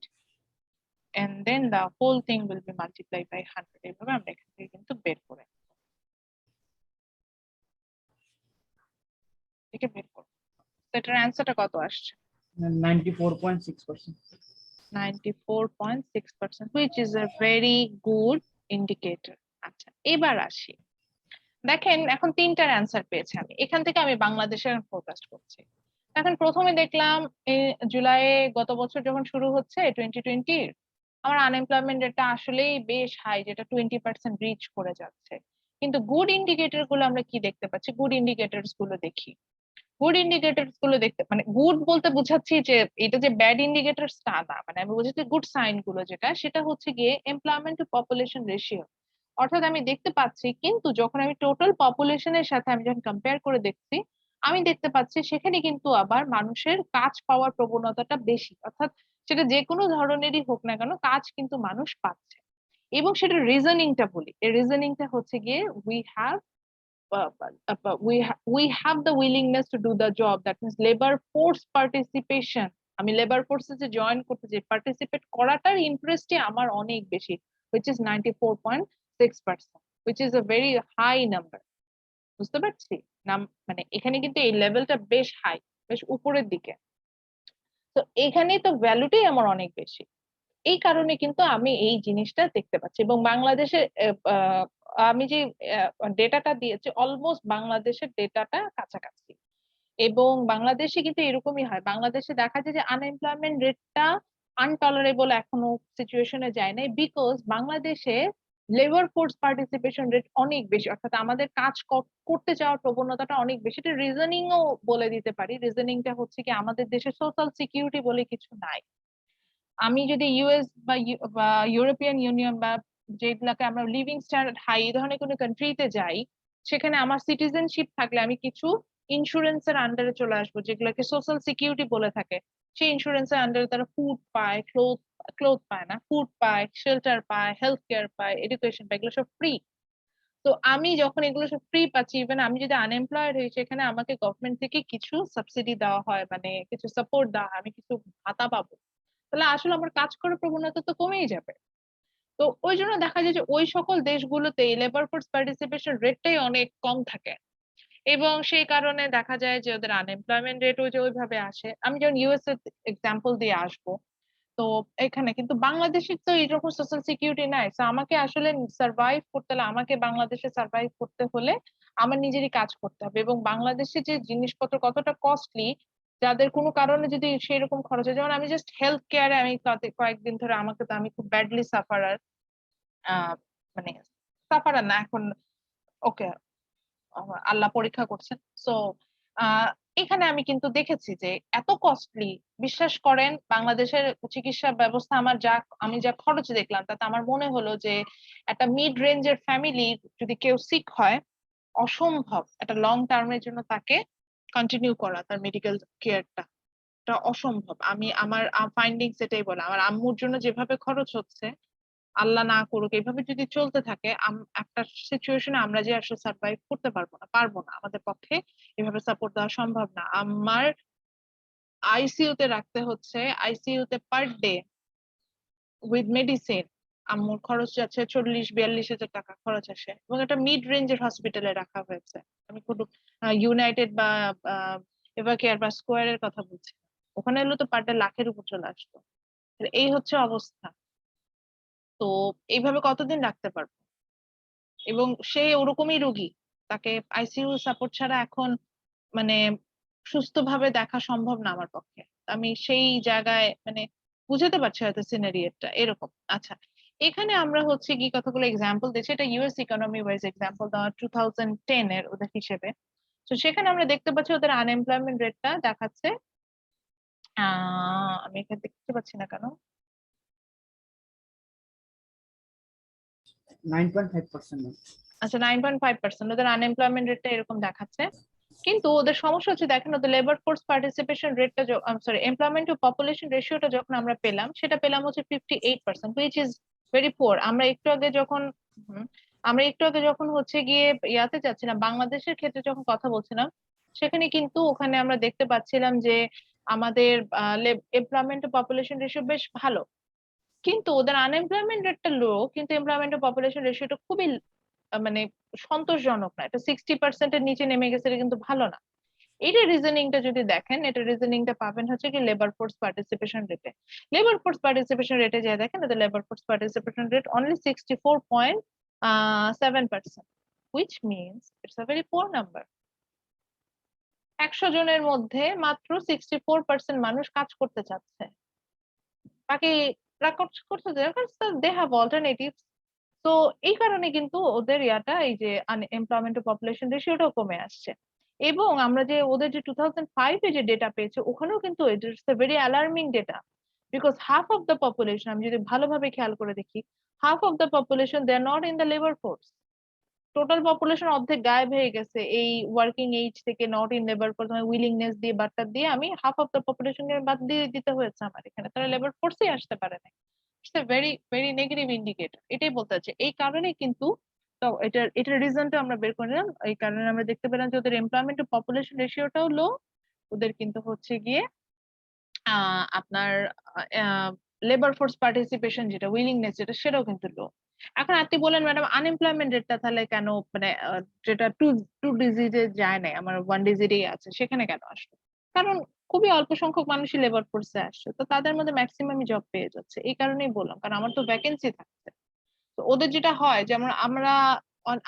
and then the whole thing will be multiplied by 100। এভাবে আমরা এখান থেকে কিন্তু বের করে এটাকে বের করব। এটার অ্যান্সারটা কত আসছে? 94.6%। 94.6%, which is a very good indicator। আচ্ছা, এবার আসি, দেখেন এখন 3টার অ্যান্সার পেয়েছি আমি। এখান থেকে আমি বাংলাদেশের ফোরকাস্ট করছি। এখন প্রথমে দেখলাম জুলাইয়ে গত বছর যখন শুরু হচ্ছে 2020, আমার আনএমপ্লয়মেন্ট রেটটা আসলেই বেশ হাই, যেটা 20% রিচ করে যাচ্ছে। কিন্তু গুড ইন্ডিকেটর গুলো আমরা কি দেখতে পাচ্ছি? গুড ইন্ডিকেটরস গুলো দেখি। গুড ইন্ডিকেটরস গুলো দেখতে মানে গুড বলতে বোঝাচ্ছি যে এটা যে ব্যাড ইন্ডিকেটরস তা না, মানে আমি বুঝাচ্ছি গুড সাইন গুলো যেটা, সেটা হচ্ছে গিয়ে এমপ্লয়মেন্ট টু পপুলেশন রেশিও। অর্থাৎ আমি দেখতে পাচ্ছি, কিন্তু যখন আমি টোটাল পপুলেশনের সাথে আমি যখন কম্পেয়ার করে দেখছি, আমি দেখতে পাচ্ছি সেখানে কিন্তু আবার মানুষের কাজ পাওয়ার প্রবণতাটা বেশি। অর্থাৎ সেটা যে কোনো ধরনেরই হোক না কেন, কাজ কিন্তু মানুষ পাচ্ছে। এবং সেটা রিজনিংটা বলি, এই রিজনিংটা হচ্ছে গিয়ে we have the willingness to do the job, that means labor force participation। আমি লেবার ফোর্সে যে জয়েন করতে যে পার্টিসিপেট করাটার ইন্টারেস্টই আমার অনেক বেশি, which is 94.6%, which is a very high number। বুঝতে পারছি না? মানে এখানে কিন্তু এই লেভেলটা বেশ হাই, বেশ উপরের দিকে। তো এখানে তো ভ্যালুটাই আমার অনেক বেশি। এই কারণে কিন্তু আমি এই জিনিসটা দেখতে পাচ্ছি। এবং বাংলাদেশে আমি যে ডেটাটা দিয়েছি, অলমোস্ট বাংলাদেশের ডেটাটা কাছাকাছি। এবং বাংলাদেশে কিন্তু এরকমই হয়, বাংলাদেশে দেখা যায় যে আনএমপ্লয়মেন্ট রেটটা আনটলারেবল এখনো সিচুয়েশনে যায় নাই, বিকজ বাংলাদেশে লেবার ফোর্স পার্টিসিপেশন রেট অনেক বেশি। অর্থাৎ আমাদের কাজ করতে যাওয়ার প্রবণতাটা অনেক বেশি। এটা রিজনিং ও বলে দিতে পারি। রিজনিংটা হচ্ছে কি, আমাদের দেশে সোশ্যাল সিকিউরিটি বলে কিছু নাই। আমি যদি ইউএস বা ইউরোপিয়ান ইউনিয়ন বা যেগুলাকে আমরা লিভিং স্ট্যান্ডার্ড হাই এই ধরনের কোনো কান্ট্রিতে যাই, সেখানে আমার সিটিজেনশিপ থাকলে আমি কিছু ইন্স্যুরেন্সের আন্ডারে চলে আসবো, যেগুলোকে সোশ্যাল সিকিউরিটি বলে থাকে। সেই ইন্স্যুরেন্সের আন্ডারে তারা ফুড পায়, ক্লোথ পায় না, ফুড পায়, শেল্টার পায়, হেলথ কেয়ার পায়, এডুকেশন পায়, এগুলো সব ফ্রি। তো আমি যখন এগুলো সব ফ্রি পাচ্ছি, ইভেন আমি যদি আনএমপ্লয়েড হই, সেখানে আমাকে গভর্নমেন্ট থেকে কিছু সাবসিডি দেওয়া হয়, মানে কিছু সাপোর্ট দেওয়া হয়, আমি কিছু ভাতা পাবো। তাহলে আসলে আমার কাজ করার প্রবণতা তো কমেই যাবে। তো ওই জন্য দেখা যায় যে ওই সকল দেশগুলোতে লেবার ফোর্স পার্টিসিপেশন রেটটাই অনেক কম থাকে, এবং সেই কারণে দেখা যায় যে ওদের আনএমপ্লয়মেন্ট রেট ওই যে ওইভাবে আসে। আমি যেমন ইউএসএ এক্সাম্পল দিয়ে আসবো, তো এখানে কিন্তু বাংলাদেশের তো এইরকম সোশ্যাল সিকিউরিটি নাই। তো আমাকে আসলে সার্ভাইভ করতে হলে, আমাকে বাংলাদেশে সার্ভাইভ করতে হলে আমার নিজেরই কাজ করতে হবে, এবং বাংলাদেশে যে জিনিসপত্র কতটা কস্টলি, যাদের কোনো কারণে যদি সেই রকম খরচ হয়, যেমন আমি জাস্ট হেলথ কেয়ারে আমি কয়েকদিন ধরে আমাকে তো আমি খুব ব্যাডলি সাফারার, মানে সাফারার না এখন, ওকে আল্লাহ পরীক্ষা করছেন। সো এখানে আমি কিন্তু দেখেছি যে এত কস্টলি, বিশ্বাস করেন বাংলাদেশের চিকিৎসা ব্যবস্থা আমার আমি যা খরচ দেখলাম, তাতে আমার মনে হলো যে একটা মিড রেঞ্জের ফ্যামিলি যদি কেউ সিক হয়, অসম্ভব একটা লং টার্মের জন্য তাকে কন্টিনিউ করা তার মেডিকেল কেয়ারটা, এটা অসম্ভব। আমার ফাইন্ডিংস এটাই বলে, আমার আম্মুর জন্য যেভাবে খরচ হচ্ছে, আল্লাহ না করুক এইভাবে যদি চলতে থাকে, একটা সিচুয়েশনে আমরা যে আসলে সার্ভাইভ করতে পারবো না, আমাদের পক্ষে এভাবে সাপোর্ট দেওয়া সম্ভব না। আমার আইসিইউ তে রাখতে হচ্ছে, আইসিইউ তে পার ডে উইথ মেডিসিন আম্মুর খরচ যাচ্ছে 40-42 হাজার টাকা খরচ আসে, এবং এটা মিড রেঞ্জের হসপিটালে রাখা হয়েছে। আমি কোনো ইউনাইটেড বা এভারকেয়ার বা স্কোয়ারের কথা বলছি না। ওখানে এলো তো পার ডে লাখের উপর চলে আসতো। এই হচ্ছে অবস্থা। তো এইভাবে কতদিন রাখতে পারবো? এবং সে ওরকমই রোগী, তাকে আইসিইউ সাপোর্ট ছাড়া এখন মানে সুস্থভাবে দেখা সম্ভব না আমার পক্ষে। আমি সেই জায়গায় মানে বুঝাতে পারছি হয়তো সিনারিওটা এরকম। আচ্ছা, এখানে আমরা হচ্ছে কি কতগুলো এক্সাম্পল দিচ্ছি, এটা ইউএস ইকোনমি ওয়াইজ এক্সাম্পল দেওয়া 2010 এর ওদের হিসেবে। তো সেখানে আমরা দেখতে পাচ্ছি ওদের আনএমপ্লয়মেন্ট রেটটা দেখাচ্ছে, আমি এখানে দেখতে পাচ্ছি না কেন, 9.5%। আচ্ছা 9.5% ওদের আনএমপ্লয়মেন্ট রেটটা এরকম দেখাচ্ছে। কিন্তু ওদের সমস্যা হচ্ছে, দেখেন ওদের লেবার ফোর্স পার্টিসিপেশন রেটটা, সরি এমপ্লয়মেন্ট টু পপুলেশন রেশিওটা যখন আমরা পেলাম, সেটা পেলাম হচ্ছে 58%, হুইচ ইজ ভেরি পুয়ার। আমরা একটু আগে যখন হচ্ছে গিয়ে ইয়াতে যাচ্ছিলাম, বাংলাদেশের ক্ষেত্রে যখন কথা বলছিলাম, সেখানে কিন্তু ওখানে আমরা দেখতে পাচ্ছিলাম যে আমাদের এমপ্লয়মেন্ট টু পপুলেশন রেশিও বেশ ভালো, কিন্তু ওদের আনএমপ্লয়মেন্ট রেটটা লো, কিন্তু এমপ্লয়মেন্ট টু পপুলেশন রেশিওটা খুবই মানে সন্তোষজনক না, এটা 60%-এর নিচে নেমে গেছে, এটা কিন্তু ভালো না। এটা রিজনিংটা যদি দেখেন, এটা রিজনিংটা পাবেন হচ্ছে কি লেবার ফোর্স পার্টিসিপেশন রেটে। লেবার ফোর্স পার্টিসিপেশন রেটে যে দেখেন, এদের labour force participation rate only 64.7%, which means it's a very poor number. 100 জনের মধ্যে মাত্র 64% মানুষ কাজ করতে চাচ্ছে, বাকি করতে দে হ্যাভ অল্টারনেটিভস। তো এই কারণে কিন্তু ওদের ইয়াটা, এই যে আনএমপ্লয়মেন্ট টু পপুলেশন রেশিওটাও কমে আসছে। এবং আমরা যে ওদের যে 2005 এ যে ডেটা পেয়েছে, ওখানেও কিন্তু it's a very alarming data, because half of the population, আমি যদি ভালোভাবে খেয়াল করে দেখি, half of the population they are not in the labour force. Total population অর্ধেক গায়েব হয়ে গেছে এই ওয়ার্কিং এজ থেকে, নট ইন লেবার ফোর্স, মানে উইলিংনেস দিয়ে বার্তা দিয়ে আমি হাফ অফ দ্য পপুলেশনকে বাদ দিয়ে দিতে হয়েছে আমার এখানে, তারা লেবার ফোর্সেই আসতে পারে না। It's a very very negative indicator, এটাই বলতে চাচ্ছি। এই কারণে কিন্তু তো এটার রিজনটা আমরা বের করে নিলাম, এই কারণে আমরা দেখতে পেলাম যে ওদের এমপ্লয়মেন্ট টু পপুলেশন রেশিওটাও লো, ওদের কিন্তু হচ্ছে গিয়ে আপনার লেবার ফোর্স পার্টিসিপেশন যেটা উইলিংনেস যেটা, সেটাও কিন্তু লো। এখন আপনি বলেন ম্যাডাম আনএমপ্লয়মেন্ট রেটটা তাহলে কেন, মানে যেটা টু ডিজিটে যায় নাই, আমার 1 ডিজিটেই আছে, সেখানে কেন আসলো? কারণ খুবই অল্প সংখ্যক মানুষই লেবার ফোর্সে আসছে, তো তাদের মধ্যে ম্যাক্সিমামই জব পেয়ে যাচ্ছে। এই কারণেই বললাম, কারণ আমার তো ভ্যাকেন্সি থাকছে। তো ওদের যেটা হয়, যেমন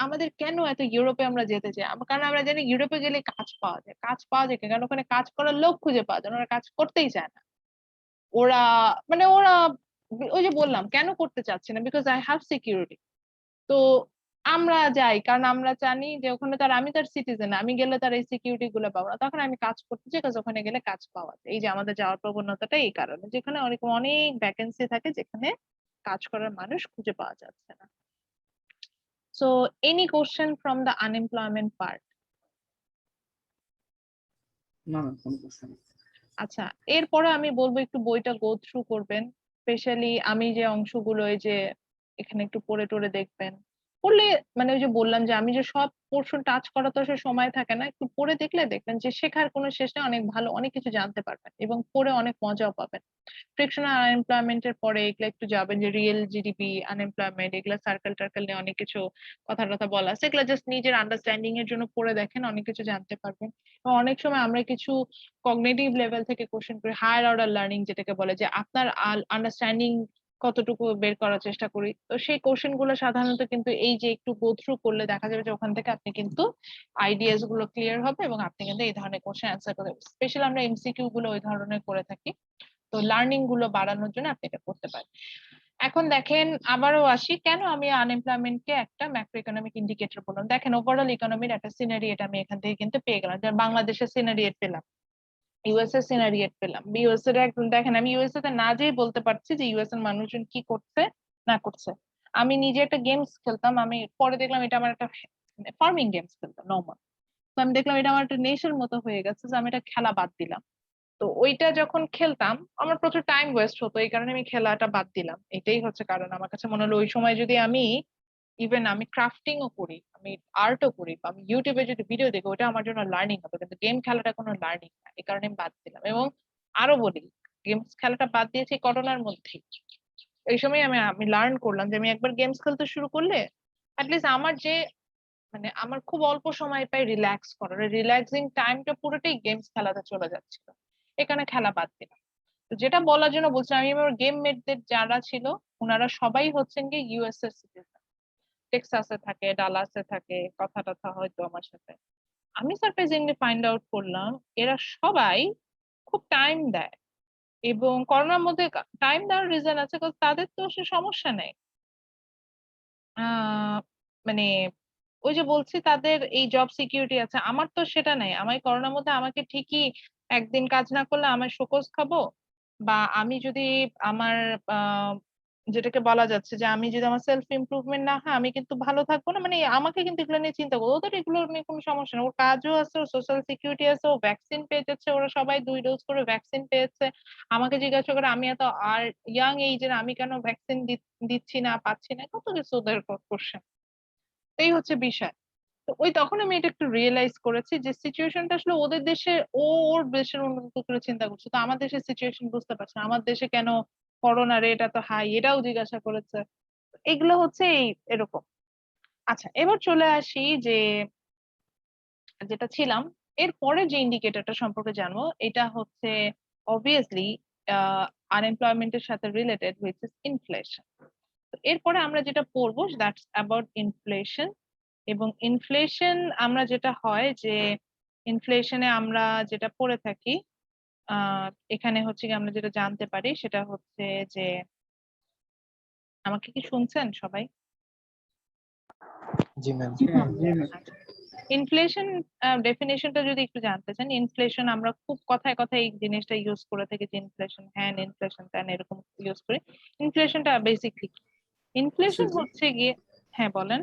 আমাদের কেন এত ইউরোপে আমরা যেতে চাই, কারণ আমরা জানি ইউরোপে গেলে কাজ পাওয়া যায়, কারণ ওখানে কাজ করার লোক খুঁজে পাওয়া যায়, ওরা কাজ করতেই চায় না। ওরা ওই যে বললাম কেন করতে চাচ্ছে না, বিকজ আই হ্যাভ সিকিউরিটি। তো আমরা যাই কারণ আমরা জানি যে ওখানে আমি তার সিটিজেন, আমি গেলে তার এই সিকিউরিটি গুলো পাবো না, তখন আমি কাজ করতে চাই, কাজ ওখানে গেলে কাজ পাওয়া যায়। এই যে আমাদের যাওয়ার প্রবণতাটা এই কারণে, যেখানে অনেক অনেক ভ্যাকেন্সি থাকে, যেখানে কাজ করার মানুষ খুঁজে পাওয়া যাচ্ছে না। So any question from the unemployment part? না ম্যাম, কোনো প্রশ্ন নেই। আচ্ছা, এরপরে আমি বলবো একটু বইটা গো থ্রু করবেন, স্পেশালি আমি যে অংশগুলো এই যে এখানে একটু পড়ে টরে দেখবেন। পড়লে মানে ওই যে বললাম যে আমি যে সব পোর্শন টাচ করা তো আসলে সময় থাকে না, একটু পড়ে দেখলে দেখবেন যে শেখার কোনো শেষ নেই, অনেক ভালো অনেক কিছু জানতে পারবেন এবং পড়ে অনেক মজাও পাবেন। ফ্রিকশনাল আনএমপ্লয়মেন্টের পরে এগুলো একটু যাবেন যে রিয়েল জিডিপি, আনএমপ্লয়মেন্ট, এগুলা সার্কেল টার্কেল নিয়ে অনেক কিছু কথা টথা বলা আছে, এগুলা জাস্ট নিজের আন্ডারস্ট্যান্ডিং এর জন্য পড়ে দেখেন, অনেক কিছু জানতে পারবেন। এবং অনেক সময় আমরা কিছু কগনিটিভ লেভেল থেকে কোশ্চেন করি, হায়ার অর্ডার লার্নিং যেটাকে বলে, যে আপনার আন্ডারস্ট্যান্ডিং কতটুকু বের করার চেষ্টা করি, তো সেই কোশ্চেন গুলো সাধারণত কিন্তু এই যে একটু গো থ্রু করলে দেখা যাবে যে ওখান থেকে আপনি কিন্তু আইডিয়াস গুলো ক্লিয়ার হবে এবং আপনি কিন্তু এই ধরনের কোশ্চেন অ্যান্সার করতে পারবেন। স্পেশালি আমরা এমসিকিউ গুলো ওই ধরনের করে থাকি, তো লার্নিং গুলো বাড়ানোর জন্য আপনি এটা করতে পারেন। এখন দেখেন আবারও আসি, কেন আমি আনএমপ্লয়মেন্টকে একটা ম্যাক্রো ইকোনমিক ইন্ডিকেটর বললাম। দেখেন ওভারঅল ইকোনমির একটা সিনারিয়েট আমি এখান থেকে কিন্তু পেয়ে গেলাম, যেমন বাংলাদেশের সিনারিয়েট পেলাম, ইউএস এর সিনারিয়েট পেলাম, ইউএস এর একদম দেখেন আমি ইউএসএ তে না যেয়ে বলতে পারছি যে ইউএস এর মানুষজন কি করছে না করছে। আমি নিজে একটা গেমস খেলতাম, আমি পরে দেখলাম এটা আমার একটা ফার্মিং গেমস খেলতাম নর্মাল, তো আমি দেখলাম এটা আমার একটা নেশার মতো হয়ে গেছে, যে আমি এটা খেলা বাদ দিলাম। তো ওইটা যখন খেলতাম আমার প্রচুর টাইম ওয়েস্ট হতো, এই কারণে আমি খেলাটা বাদ দিলাম। এটাই হচ্ছে কারণ। আমার কাছে মনে হলো ওই সময় যদি আমি ইভেন আমি ক্রাফটিং ও করি, আমি আর্টও করি, বা আমি ইউটিউবে যদি ভিডিও দেখি, ওটা আমার জন্য লার্নিং হবে, কিন্তু গেম খেলাটা কোনো লার্নিং না, এই কারণে আমি বাদ দিলাম। এবং আরো বলি, গেমস খেলাটা বাদ দিয়েছি করোনার মধ্যেই। এই সময় আমি আমি লার্ন করলাম যে আমি একবার গেমস খেলতে শুরু করলে অ্যাটলিস্ট আমার যে মানে আমার খুব অল্প সময় পাই রিল্যাক্স করার, রিল্যাক্সিং টাইমটা পুরোটাই গেমস খেলাতে চলে যাচ্ছিল, এখানে খেলা বাদ দিলাম। তো যেটা বলার জন্য বলছিলাম, আমি আমার গেম মেটদের যারা ছিল ওনারা সবাই হচ্ছেন কি ইউএস এর সিটিজেন, টেক্সাসে থাকে, ডালাসে থাকে, কথা টথা হয়তো আমার সাথে। আমি সারপ্রাইজিংলি ফাইন্ড আউট করলাম এরা সবাই খুব টাইম দেয়, এবং করোনার মধ্যে টাইম দেওয়ার রিজন আছে, কারণ তাদের তো সে সমস্যা নেই। মানে ওই যে বলছি তাদের এই জব সিকিউরিটি আছে, আমার তো সেটা নাই। আমার করোনার মধ্যে আমাকে ঠিকই একদিন কাজ না করলে আমার শোকজ খাবো, বা আমি যদি আমার যেটাকে বলা যাচ্ছে যে আমি যদি আমার সেলফ ইমপ্রুভমেন্ট না হয় আমি কিন্তু ভালো থাকবো না। মানে আমাকে কিন্তু এগুলো নিয়ে চিন্তা করবো, ওদের এগুলো নিয়ে কোনো সমস্যা নেই, ওর কাজও আছে, ওর সোশ্যাল সিকিউরিটি আছে, ও ভ্যাকসিন পেয়ে যাচ্ছে, ওরা সবাই 2 ডোজ করে ভ্যাকসিন পেয়েছে। আমাকে জিজ্ঞাসা করে আমি এত আর ইয়াং এইজের আমি কেন ভ্যাকসিন দিচ্ছি না, পাচ্ছি না, কত কিছু ওদের কোশ্চেন। এই হচ্ছে বিষয়। তো ওই তখন আমি এটা একটু রিয়েলাইজ করেছি যে সিচুয়েশনটা আসলে ওদের দেশে, ও ওর দেশের উন্নত করে চিন্তা করছে, তো আমার দেশের সিচুয়েশন বুঝতে পারছে না, আমার দেশে কেন করোনা রেট এত হাই এটাও জিজ্ঞাসা করেছে। এগুলো হচ্ছে এই এরকম। আচ্ছা, এবার চলে আসি যে যেটা ছিলাম এরপরে যে ইন্ডিকেটরটা সম্পর্কে জানবো, এটা হচ্ছে অবভিয়াসলি আনএমপ্লয়মেন্টের সাথে রিলেটেড, হুইচ ইজ ইনফ্লেশন। তো এরপরে আমরা যেটা পড়বো দ্যাটস অ্যাবাউট ইনফ্লেশন। এবং ইনফ্লেশন আমরা যেটা হয় যে ইনফ্লেশনে আমরা যেটা পড়ে থাকি এখানে হচ্ছে কি আমরা যেটা জানতে পারি সেটা হচ্ছে যে, আমাকে কি শুনছেন সবাই? জি ম্যাম। জি ম্যাম। জি ম্যাম। ইনফ্লেশন ডেফিনেশনটা যদি একটু জানতে চান, ইনফ্লেশন আমরা খুব কথায় কথায় এই জিনিসটা ইউজ করে থাকি যে ইনফ্লেশন হ্যান, ইনফ্লেশন ত্যান, এরকম ইউজ করি। ইনফ্লেশনটা বেসিকলি ইনফ্লেশন শুধু হচ্ছে গিয়ে, হ্যাঁ বলেন।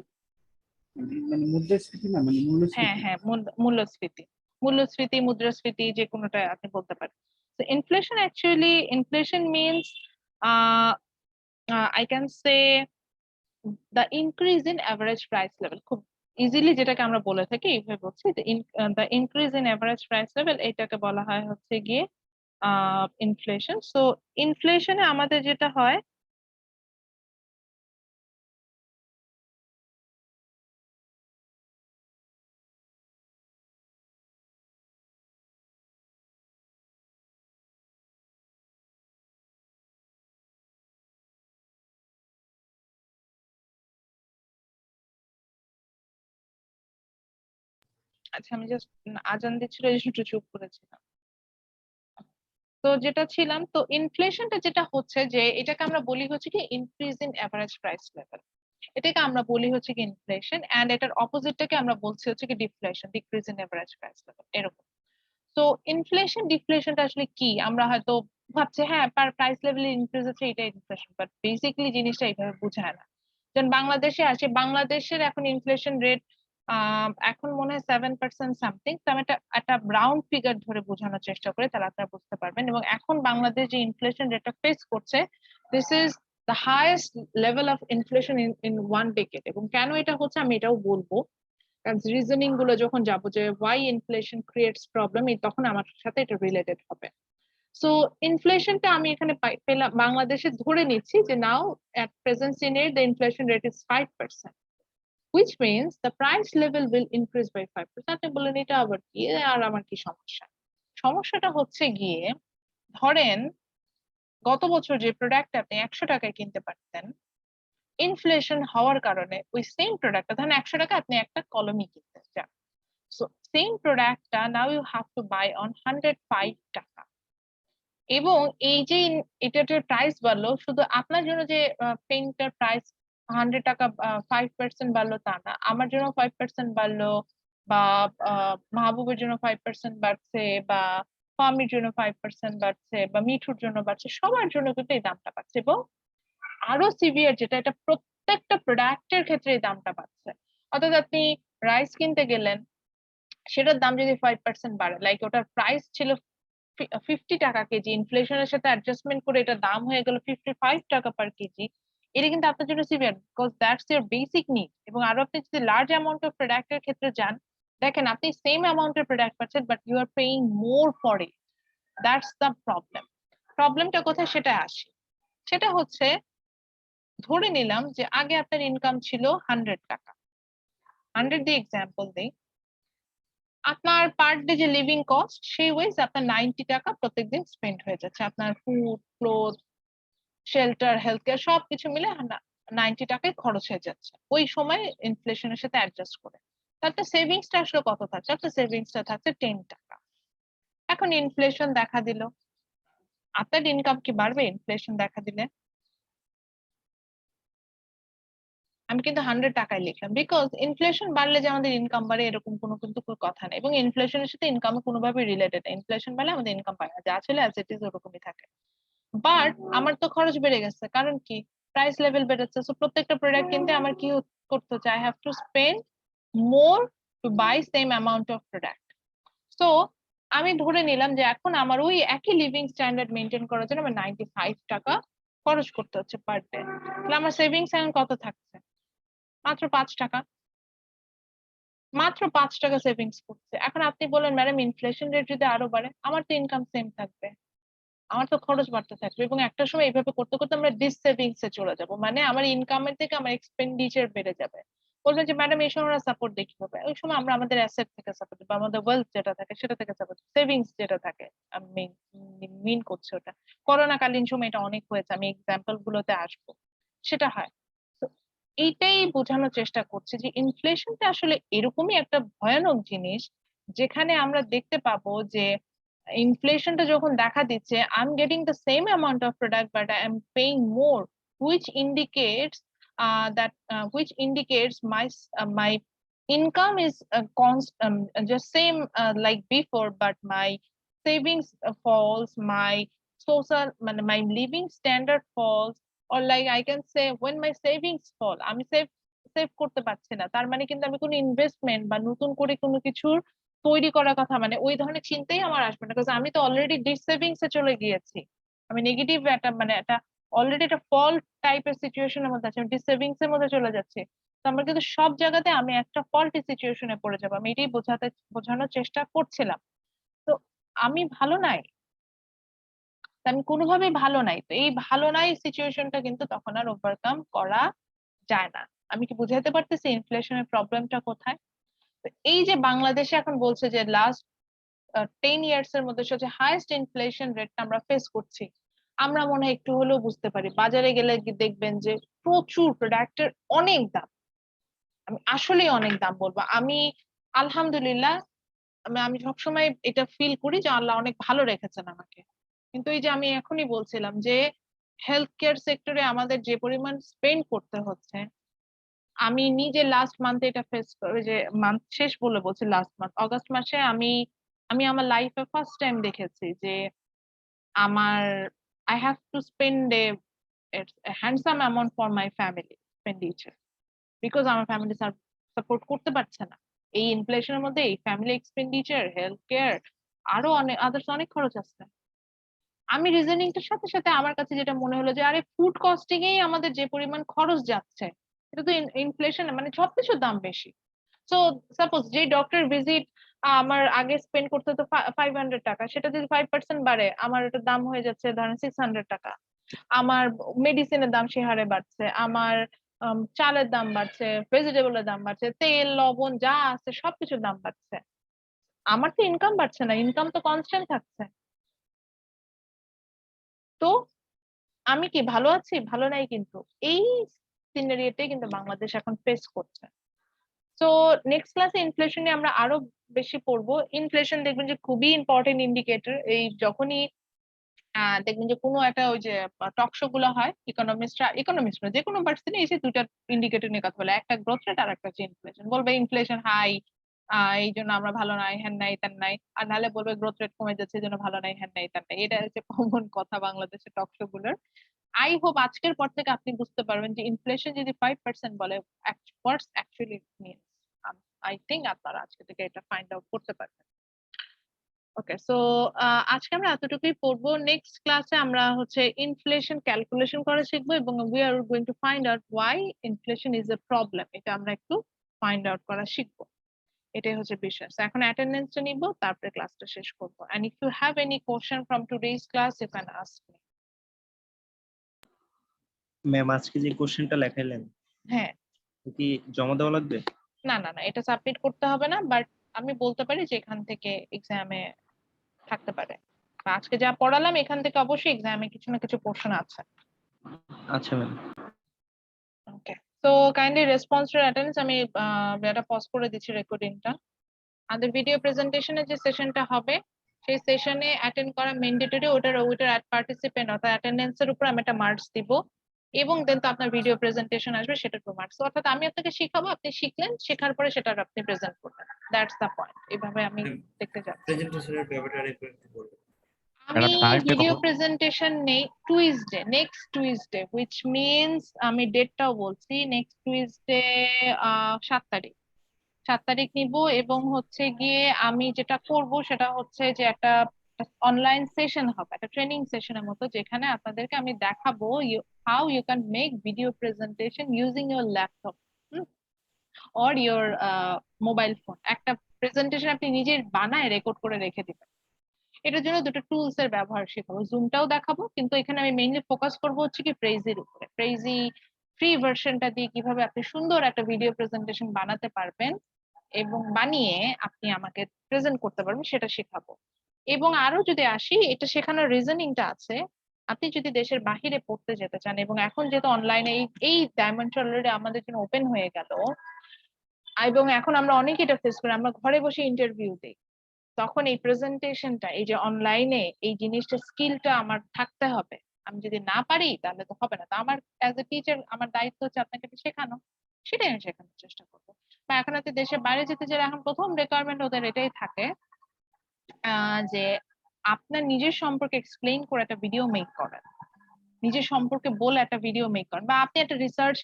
মানে মুদ্রাস্ফীতি না, মানে হ্যাঁ মূল্যস্ফীতি। হ্যাঁ, মূল্যস্ফীতি, মূল্যস্ফীতি, মুদ্রাস্ফীতি, যে কোনোটা আপনি বলতে পারেন। তো inflation actually, inflation means I can say the increase in average price level। খুব ইজিলি যেটাকে আমরা বলে থাকি এইভাবে বলছি, the increase in average price level, এটাকে বলা হয় হচ্ছে গিয়ে ইনফ্লেশন। সো ইনফ্লেশনে আমাদের যেটা হয়, আচ্ছা আমি জাস্ট আজান দিচ্ছিল এই জন্য একটু চুপ করেছিলাম। তো যেটা ছিলাম, তো ইনফ্লেশনটা যেটা হচ্ছে যে এটাকে আমরা বলি হচ্ছে কি increase in average price level, এটাকে আমরা বলি হচ্ছে কি ইনফ্লেশন। এন্ড এটার অপোজিটটাকে আমরা বলছি হচ্ছে কি deflation, decrease in average price level, এরকম। তো ইনফ্লেশন ডিফ্লেশনটা আসলে কি আমরা হয়তো ভাবছে হ্যাঁ প্রাইস লেভেল ইনক্রিজ হচ্ছে এটা ইনফ্লেশন, বাট বেসিক্যালি জিনিসটা এইভাবে বোঝায় না। যেমন বাংলাদেশে আসে, বাংলাদেশের এখন ইনফ্লেশন রেট এখন মনে হয় 7% সামথিং। তো আমি একটা রাউন্ড ফিগার ধরে বোঝানোর চেষ্টা করি, তাহলে আপনারা বুঝতে পারবেন। এবং এখন বাংলাদেশ যে ইনফ্লেশন রেটটা ফেস করছে, this is the highest level of inflation in 1 decade. এবং কেন এটা হচ্ছে আমি এটাও বলবো, কারণ রিজনিং গুলো যখন যাবো যে ওয়াই ইনফ্লেশন ক্রিয়েটস প্রবলেম, তখন আমার সাথে এটা রিলেটেড হবে। সো ইনফ্লেশনটা আমি এখানে পেলাম বাংলাদেশে, ধরে নিচ্ছি যে নাও at present scenario the inflation rate is 5%, which means the price level will increase by 5%. আপনি বললেন এটা আবার কি, আর আমার কি সমস্যা? সমস্যাটা হচ্ছে গিয়ে, ধরেন গত বছর যে প্রোডাক্ট আপনি 100 টাকায় কিনতে পারতেন, ইনফ্লেশন হওয়ার কারণে ওই সেম প্রোডাক্টটা, ধরেন 100 টাকা আপনি একটা কলমই কিনতে চান, সো সেম প্রোডাক্টটা now you have to buy on 105 টাকা। এবং এই যে এটার প্রাইস বাড়লো, শুধু আপনার জন্য যে পেনটার প্রাইস 100 টাকা 5% বাড়লো তা না, আমার জন্য 5% বাড়লো, বা মাহবুবের জন্য 5% বাড়ছে, বা ফামির জন্য 5% বাড়ছে, বা মিঠুর জন্য বাড়ছে, সবার জন্য কিন্তু এই দামটা বাড়ছে। এবং আরো সিভিয়ার যেটা, এটা প্রত্যেকটা প্রোডাক্টের ক্ষেত্রে এই দামটা বাড়ছে। অর্থাৎ আপনি রাইস কিনতে গেলেন, সেটার দাম যদি 5% বাড়ে, লাইক ওটার প্রাইস ছিল 50 টাকা কেজি, ইনফ্লেশনের সাথে অ্যাডজাস্টমেন্ট করে এটা দাম হয়ে গেল 55 টাকা পার কেজি, এটা কিন্তু আপনার জন্য severe, because that's your basic need. এবং আরো আপনি যদি লার্জ অ্যামাউন্ট অফ প্রোডাক্টের ক্ষেত্রে যান, দেখেন আপনি সেম অ্যামাউন্টের প্রোডাক্ট পাচ্ছেন, but you are paying more for it. That's the problem. প্রবলেমটা কোথায় সেটা আসি, সেটা হচ্ছে ধরে নিলাম যে আগে আপনার ইনকাম ছিল 100 টাকা, 100 দিয়ে এক্সাম্পল দিই, আপনার পার ডে যে লিভিং কস্ট সেই ওয়াইজ আপনার 90 টাকা প্রত্যেকদিন স্পেন্ড হয়ে যাচ্ছে, আপনার food, cloth, shelter, health care সবকিছু মিলে 90 টাকায় খরচ হয়ে যাচ্ছে ওই সময় ইনফ্লেশনের সাথে অ্যাডজাস্ট করে। তাতে সেভিংসটা আসলে কত থাকছে? আপনার সেভিংসটা থাকছে 10 টাকা। এখন ইনফ্লেশন দেখা দিল, আপনার ইনকাম কি বাড়বে ইনফ্লেশন দেখা দিলে? আমি কিন্তু 100 টাকায় লিখলাম, বিকজ ইনফ্লেশন বাড়লে যে আমাদের ইনকাম বাড়ে এরকম কোনো কিন্তু কোনো কথা নেই, এবং ইনফ্লেশনের সাথে ইনকাম কোনোভাবে রিলেটেড। ইনফ্লেশন বাড়লে আমাদের ইনকাম বাড়ে না, যা ছিল অ্যাজ ইট ইজ ওরকমই থাকে। বাট আমার তো খরচ বেড়ে গেছে, কারণ কি প্রাইস লেভেল বেড়েছে। সো প্রত্যেকটা প্রোডাক্ট কিনতে আমার কি করতে হচ্ছে, I have to spend more to buy same amount of product. So আমি ধরে নিলাম যে এখন আমার ওই একই লিভিং স্ট্যান্ডার্ড মেনটেন করার জন্য আমার 95 টাকা খরচ করতে হচ্ছে পার ডে। তাহলে আমার সেভিংস এখন কত থাকছে? মাত্র 5 টাকা, মাত্র 5 টাকা সেভিংস করছে। এখন আপনি বলেন ম্যাডাম ইনফ্লেশন রেট যদি আরো বাড়ে, আমার তো ইনকাম সেম থাকবে, আমার তো খরচ বাড়তে থাকবে, এবং একটা সময় এইভাবে করতে করতে আমরা ডিসসেভিংস এ চলে যাব, মানে আমার ইনকামের থেকে আমার এক্সপেন্ডিচার বেড়ে যাবে। বলবেন যে ম্যাডাম এই সময় আমরা সাপোর্ট দেখি হবে, ওই সময় আমরা আমাদের অ্যাসেট থেকে সাপোর্ট বা আমাদের ওয়েলথ যেটা থাকে সেটা থেকে সাপোর্ট, সেভিংস যেটা থাকে আমি মিন করছি ওটা। করোনা কালীন সময় এটা অনেক হয়েছে, আমি এক্সাম্পল গুলোতে আসবো, সেটা হয়। তো এইটাই বোঝানোর চেষ্টা করছি যে ইনফ্লেশনটা আসলে এরকমই একটা ভয়ানক জিনিস, যেখানে আমরা দেখতে পাবো যে ইনফ্লেশনটা যখন দেখা দিচ্ছে, I am getting the same amount of product but I am paying more, which indicates which indicates my income is just same like before, but my savings falls, my social my living standard falls, or like I can say when my savings fall, আমি save করতে পারছি না, তার মানে কিন্তু আমি কোনো investment বা নতুন করে কোনো কিছুর তৈরি করার কথা মানে ওই ধরনের চিন্তাই আমার আসবে না, কারণ আমি তো অলরেডি ডিসসেভিংস এ চলে গিয়েছি। আমি নেগেটিভ একটা একটা অলরেডি একটা ফল্ট টাইপের সিচুয়েশনের মধ্যে আছি, আমি ডিসসেভিংস এর মধ্যে চলে যাচ্ছি। তো আমার কিন্তু সব জায়গাতে আমি একটা ফল্টি সিচুয়েশনে পড়ে যাবো, আমি এটাই বোঝানোর চেষ্টা করছিলাম। তো আমি ভালো নাই, তো আমি কোনোভাবেই ভালো নাই, তো এই ভালো নাই সিচুয়েশনটা কিন্তু তখন আর ওভারকাম করা যায় না। আমি কি বুঝাতে পারতেছি ইনফ্লেশনের প্রবলেমটা কোথায়? তো এই যে বাংলাদেশে এখন বলছে যে লাস্ট 10 ইয়ার্স এর মধ্যে সবচেয়ে হাইয়েস্ট ইনফ্লেশন রেটটা আমরা ফেস করছি, আমরা মনে হয় একটু হলেও বুঝতে পারি। বাজারে গেলে দেখবেন যে প্রচুর প্রোডাক্টের অনেক দাম, আমি আসলেই অনেক দাম বলবো। আমি আলহামদুলিল্লাহ, আমি সবসময় এটা ফিল করি যে আল্লাহ অনেক ভালো রেখেছেন আমাকে। কিন্তু এই যে আমি এখনই বলছিলাম যে হেলথ কেয়ার সেক্টরে আমাদের যে পরিমাণ স্পেন্ড করতে হচ্ছে, আমি নিজে লাস্ট মান্থে এটা ফেস করে, যে মান্থ শেষ বলে বলছি, লাস্ট মান্থ অগস্ট মাসে আমি আমার লাইফে ফার্স্ট টাইম দেখেছি যে আমার I have to spend a handsome amount for my family expenditure because আমার ফ্যামিলি সাপোর্ট করতে পারছে না। এই ইনফ্লেশনের মধ্যে এই ফ্যামিলি এক্সপেন্ডিচার, হেলথ কেয়ার, আরো অনেক আদার্স অনেক খরচ আছে। আমি রিজনিংটার সাথে সাথে আমার কাছে যেটা মনে হলো যে আরে ফুড কস্টিং এই আমাদের যে পরিমাণ খরচ যাচ্ছে, এটা তো ইনফ্লেশন, মানে সবকিছুর দাম বেশি। সো সাপোজ যে ডক্টর ভিজিট আমার আগে স্পেন্ড করতে হতো 500 টাকা, সেটা যদি 5% বাড়ে আমার এটার দাম হয়ে যাচ্ছে ধরেন 600 টাকা। আমার মেডিসিনের দাম সে হারে বাড়ছে, আমার চালের দাম বাড়ছে, ভেজিটেবলের দাম বাড়ছে, তেল লবণ যা আছে সবকিছুর দাম বাড়ছে। আমার তো ইনকাম বাড়ছে না, ইনকাম তো কনস্ট্যান্ট থাকছে। তো আমি কি ভালো আছি? ভালো নাই কিন্তু। এই সিনারিওটাই কিন্তু বাংলাদেশ এখন ফেস করছে। সো নেক্সট ক্লাসে ইনফ্লেশন নিয়ে আমরা আরো বেশি পড়বো। ইনফ্লেশন দেখবেন যে খুবই ইম্পর্টেন্ট ইন্ডিকেটর। এই যখনই দেখবেন যে কোনো একটা ওই যে টক শো গুলো হয়, ইকোনমিস্ট যে কোনো ভার্সিটি এসে দুইটা ইন্ডিকেটর নিয়ে কথা বলে, একটা গ্রোথ রেট আর একটা হচ্ছে ইনফ্লেশন। বলবে ইনফ্লেশন হাই, এই জন্য আমরা ভালো নাই, হ্যান নাই তেন নাই, আর নাহলে বলবে গ্রোথ রেট কমে যাচ্ছে এই জন্য ভালো নাই, হ্যান নাই তেন নাই। এটা হচ্ছে কমন কথা বাংলাদেশের টক শো গুলোর। আই হোপ আজকের পর থেকে আপনি বুঝতে পারবেন যে ইনফ্লেশন যদি 5% বলে হোয়াটস অ্যাকচুয়ালি মিনস। আই থিঙ্ক আপনারা আজকে থেকে এটা ফাইন্ড আউট করতে পারবেন। ওকে, সো আজকে আমরা এতটুকুই পড়বো। নেক্সট ক্লাসে আমরা হচ্ছে ইনফ্লেশন ক্যালকুলেশন করা শিখবো এবং we are going to find out why inflation is a problem. এটা আমরা একটু ফাইন্ড আউট করা শিখবো। এটাই হচ্ছে বিষয়। So, এখন অ্যাটেন্ডেন্সটা নিব, তারপরে ক্লাসটা শেষ করবো। And if you have any question from today's class, you can ask me. Ma'am আজকে যে কোশ্চেনটা লেখাইলেন হ্যাঁ, ও কি জমা দেওয়া লাগবে? না না না, এটা সাবমিট করতে হবে না, বাট আমি বলতে পারি যে এখান থেকে এক্সামে থাকতে পারে। বা আজকে যা পড়ালাম এখান থেকে অবশ্যই এক্সামে কিছু না কিছু পোর্শন আছে। আচ্ছা ma'am. Okay, so kindly response to attendance. আমি এটা পজ করে দিচ্ছি রেকর্ডিংটা। আমাদের ভিডিও প্রেজেন্টেশনের যে সেশনটা হবে সেই সেশনে অ্যাটেন্ড করা ম্যান্ডেটরি, ওইটার অ্যাট পার্টিসিপেন্ট অর্থাৎ অ্যাটেন্ডেন্সের উপর আমি একটা মার্কস দিব, এবং দেন তো আপনার ভিডিও প্রেজেন্টেশন আসবে সেটার উপর মার্কস। অর্থাৎ আমি আপনাকে শিখাবো, আপনি শিখলেন, শেখার পরে সেটা আপনি প্রেজেন্ট করবেন। That's the point. এইভাবে আমি দেখতে যাচ্ছি। প্রেজেন্টেশনের ব্যাপারটা একটু বলবেন। আমি টাইমটা ভিডিও কখন? প্রেজেন্টেশন নেই Tuesday, next Tuesday, which means আমি ডেটটাও বলছি, নেক্সট টুইসডে 7 তারিখ। 7 তারিখ নিব, এবং হচ্ছে গিয়ে আমি যেটা করব সেটা হচ্ছে যে একটা অনলাইন সেশন হবে, একটা ট্রেনিং সেশনের মতো, যেখানে আপনাদেরকে আমি দেখাবো how you can make video presentation using your laptop or your mobile phone. একটা প্রেজেন্টেশন আপনি নিজের বানায় রেকর্ড করে রেখে দিবেন। এটার জন্য দুটো টুলস এর ব্যবহার শেখাবো, জুমটাও দেখাবো, কিন্তু এখানে আমি মেইনলি ফোকাস করবো হচ্ছে কি প্রেইজির উপরে। প্রেইজি ফ্রি ভার্সনটা দিয়ে কিভাবে আপনি সুন্দর একটা ভিডিও প্রেজেন্টেশন বানাতে পারবেন এবং বানিয়ে আপনি আমাকে প্রেজেন্ট করতে পারবেন সেটা শেখাবো। এবং আরো যদি আসি, এটা শেখানোর রিজনিংটা আছে। আপনি যদি দেশের বাহিরে পড়তে যেতে চান, এবং এখন যেহেতু অনলাইনে এই ডায়মন্ডটা অলরেডি আমাদের জন্য ওপেন হয়ে গেল, এবং এখন আমরা অনেক এটা ফেস করি, আমরা ঘরে বসে ইন্টারভিউ দিই, তখন এই প্রেজেন্টেশনটা, এই যে অনলাইনে এই জিনিসটা স্কিলটা আমার থাকতে হবে। আমি যদি না পারি তাহলে তো হবে না। তো আমার অ্যাজ এ টিচার আমার দায়িত্ব হচ্ছে আপনাকে এটা শেখানো, সেটাই আমি শেখানোর চেষ্টা করবো। বা এখন হয়তো দেশের বাইরে যেতে গেলে এখন প্রথম রিকোয়ারমেন্ট ওদের এটাই থাকে যে আপনার নিজের সম্পর্কে এক্সপ্লেইন করে একটা ভিডিও মেক করেন, নিজের সম্পর্কে বলে একটা ভিডিও মেক করেন, বা আপনি একটা রিসার্চ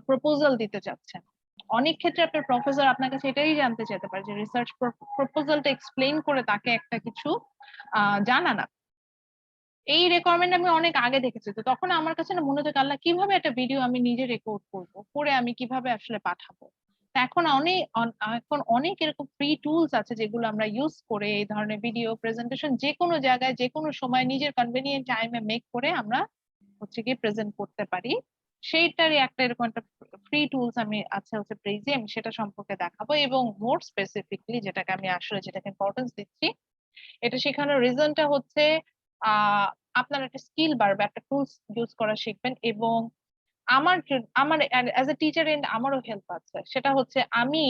প্রপোজাল দিতে চাচ্ছেন। অনেক ক্ষেত্রে আপনার প্রফেসর আপনার কাছে এটাই জানতে চাইতে পারে যে রিসার্চ প্রপোজালটা এক্সপ্লেইন করে তাকে একটা কিছু জানান। এই রিকোয়ারমেন্ট আমি অনেক আগে দেখেছি। তো তখন আমার কাছে না মনে হতো আল্লাহ, কিভাবে একটা ভিডিও আমি নিজে রেকর্ড করবো, করে আমি কিভাবে আসলে পাঠাবো। তা এখন অনেক এরকম ফ্রি টুলস আছে যেগুলো আমরা ইউজ করে এই ধরনের ভিডিও প্রেজেন্টেশন যে কোনো জায়গায় যে কোনো সময় নিজের কনভেনিয়েন্ট টাইমে মেক করে আমরা হচ্ছে কি প্রেজেন্ট করতে পারি। সেইটারই একটা এরকম একটা ফ্রি টুলস আমি হচ্ছে প্রেইজি, আমি সেটা সম্পর্কে দেখাবো। এবং মোর স্পেসিফিকলি যেটাকে ইম্পর্টেন্স দিচ্ছি, এটা শেখানোর রিজনটা হচ্ছে আপনার একটা স্কিল বাড়বে, একটা টুলস ইউজ করা শিখবেন। এবং আমার অ্যাজ এ টিচার এন্ড আমারও হেল্প আছে, সেটা হচ্ছে আমি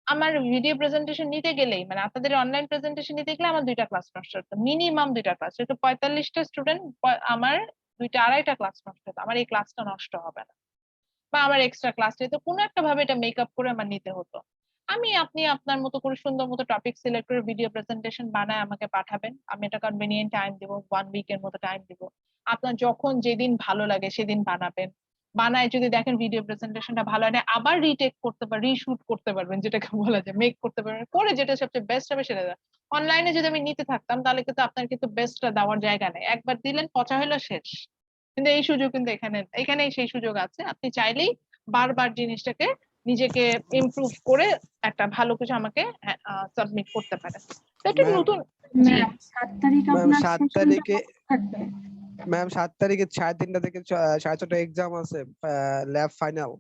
আমার ভিডিও প্রেজেন্টেশন নিতে গেলেই, মানে আপনাদের অনলাইন প্রেজেন্টেশন নিতে গেলে আমার 2টা ক্লাস নষ্ট হতো, মিনিমাম 2টা ক্লাস। যেহেতু 45টা স্টুডেন্ট, আমার 2টা 2.5টা ক্লাস নষ্ট হতো। আমার এই ক্লাসটা নষ্ট হবে না, বা আমার এক্সট্রা ক্লাস যেত কোনো একটা ভাবে এটা মেকআপ করে আমার নিতে হতো। আপনি আপনার মতো করে সুন্দর মতো টপিক সিলেক্ট করে ভিডিও প্রেজেন্টেশন বানায় আমাকে পাঠাবেন। আমি এটা কনভেনিয়েন্ট টাইম দিব, 1 উইকের মতো টাইম দিব। আপনার যখন যেদিন ভালো লাগে সেদিন বানাবেন। বানায় যদি দেখেন ভিডিও প্রেজেন্টেশনটা ভালো হয় না, আবার রিটেক করতে পারবেন, রিশুট করতে পারবেন, যেটাকে বলা যায় মেক করতে পারবেন, করে যেটা সবচেয়ে বেস্ট হবে সেটা দেন। অনলাইনে যদি আমি নিতে থাকতাম তাহলে কিন্তু আপনার কিন্তু বেস্টটা দেওয়ার জায়গা নেই, একবার দিলেন পচা হলো শেষ। কিন্তু এই সুযোগ কিন্তু এখানেই সেই সুযোগ আছে, আপনি চাইলেই বারবার জিনিসটাকে নিজেকে ইমপ্রুভ করে একটা ভালো কিছু আমাকে সাবমিট করতে পারেন। তো এটা Ma'am, নতুন। জি ম্যাম 7 তারিখ ম্যাম আপনার 7 সেশনটা তারিখে থাকবে। ম্যাম 7 তারিখে 3:30 থেকে 4:30 এক্সাম আছে, ল্যাব ফাইনাল।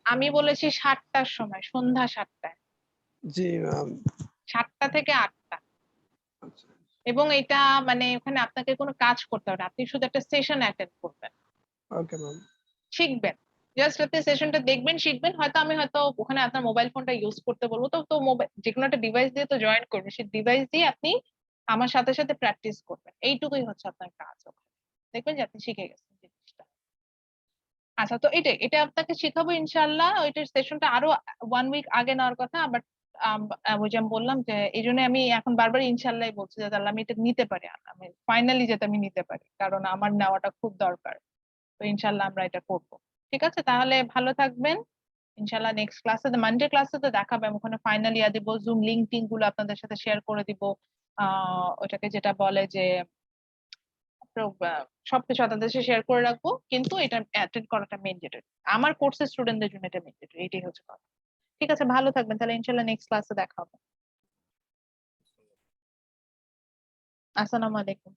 আমি বলেছি 7টার সময়, সন্ধ্যা 7টায়, জি ম্যাম। 7টা থেকে 8টা। এবং এটা মানে ওখানে আপনাকে কোনো কাজ করতে হবে না, আপনি শুধু একটা সেশন অ্যাটেন্ড করবেন, ওকে ম্যাম। শিখবেন। জাস্ট আপনি সেশনটা দেখবেন, শিখবেন। হয়তো ওখানে আপনার মোবাইল ফোনটা ইউজ করতে বলবো, তো মোবাইল যে কোনো একটা ডিভাইস দিয়ে তো জয়েন করবেন, সেই ডিভাইস দিয়ে আপনি আমার সাথে সাথে প্র্যাকটিস করবেন, এইটুকুই হচ্ছে আপনার কাজ ওখানে। দেখবেন যে আপনি শিখে গেছেন জিনিসটা। আচ্ছা, তো এটা আপনাকে শেখাবো ইনশাল্লাহ। ওইটার সেশনটা আরো 1 উইক আগে নেওয়ার কথা, বাট ওই যে আমি বললাম যে এই জন্য আমি এখন বারবার ইনশাল্লাহ বলছি যে আল্লাহ আমি এটা নিতে পারি, আমি ফাইনালি যাতে আমি নিতে পারি, কারণ আমার নেওয়াটা খুব দরকার। তো ইনশাল্লাহ আমরা এটা করবো। ঠিক আছে, তাহলে ভালো থাকবেন। ইনশাল্লাহ নেক্সট ক্লাসে, মানডে ক্লাসে তো দেখাবে, আমি ওখানে ফাইনাল ইয়া দিব, জুম লিঙ্ক টিঙ্ক গুলো আপনাদের সাথে শেয়ার করে দিব। ওটাকে যেটা বলে যে সবকিছু আপনাদের সাথে শেয়ার করে রাখবো, কিন্তু এটা অ্যাটেন্ড করাটা ম্যান্ডেটরি, আমার কোর্সের স্টুডেন্টদের জন্য এটা ম্যান্ডেটরি, এটাই হচ্ছে কথা। ঠিক আছে, ভালো থাকবেন, তাহলে ইনশাল্লাহ নেক্সট ক্লাসে দেখা হবে। আসসালামু আলাইকুম।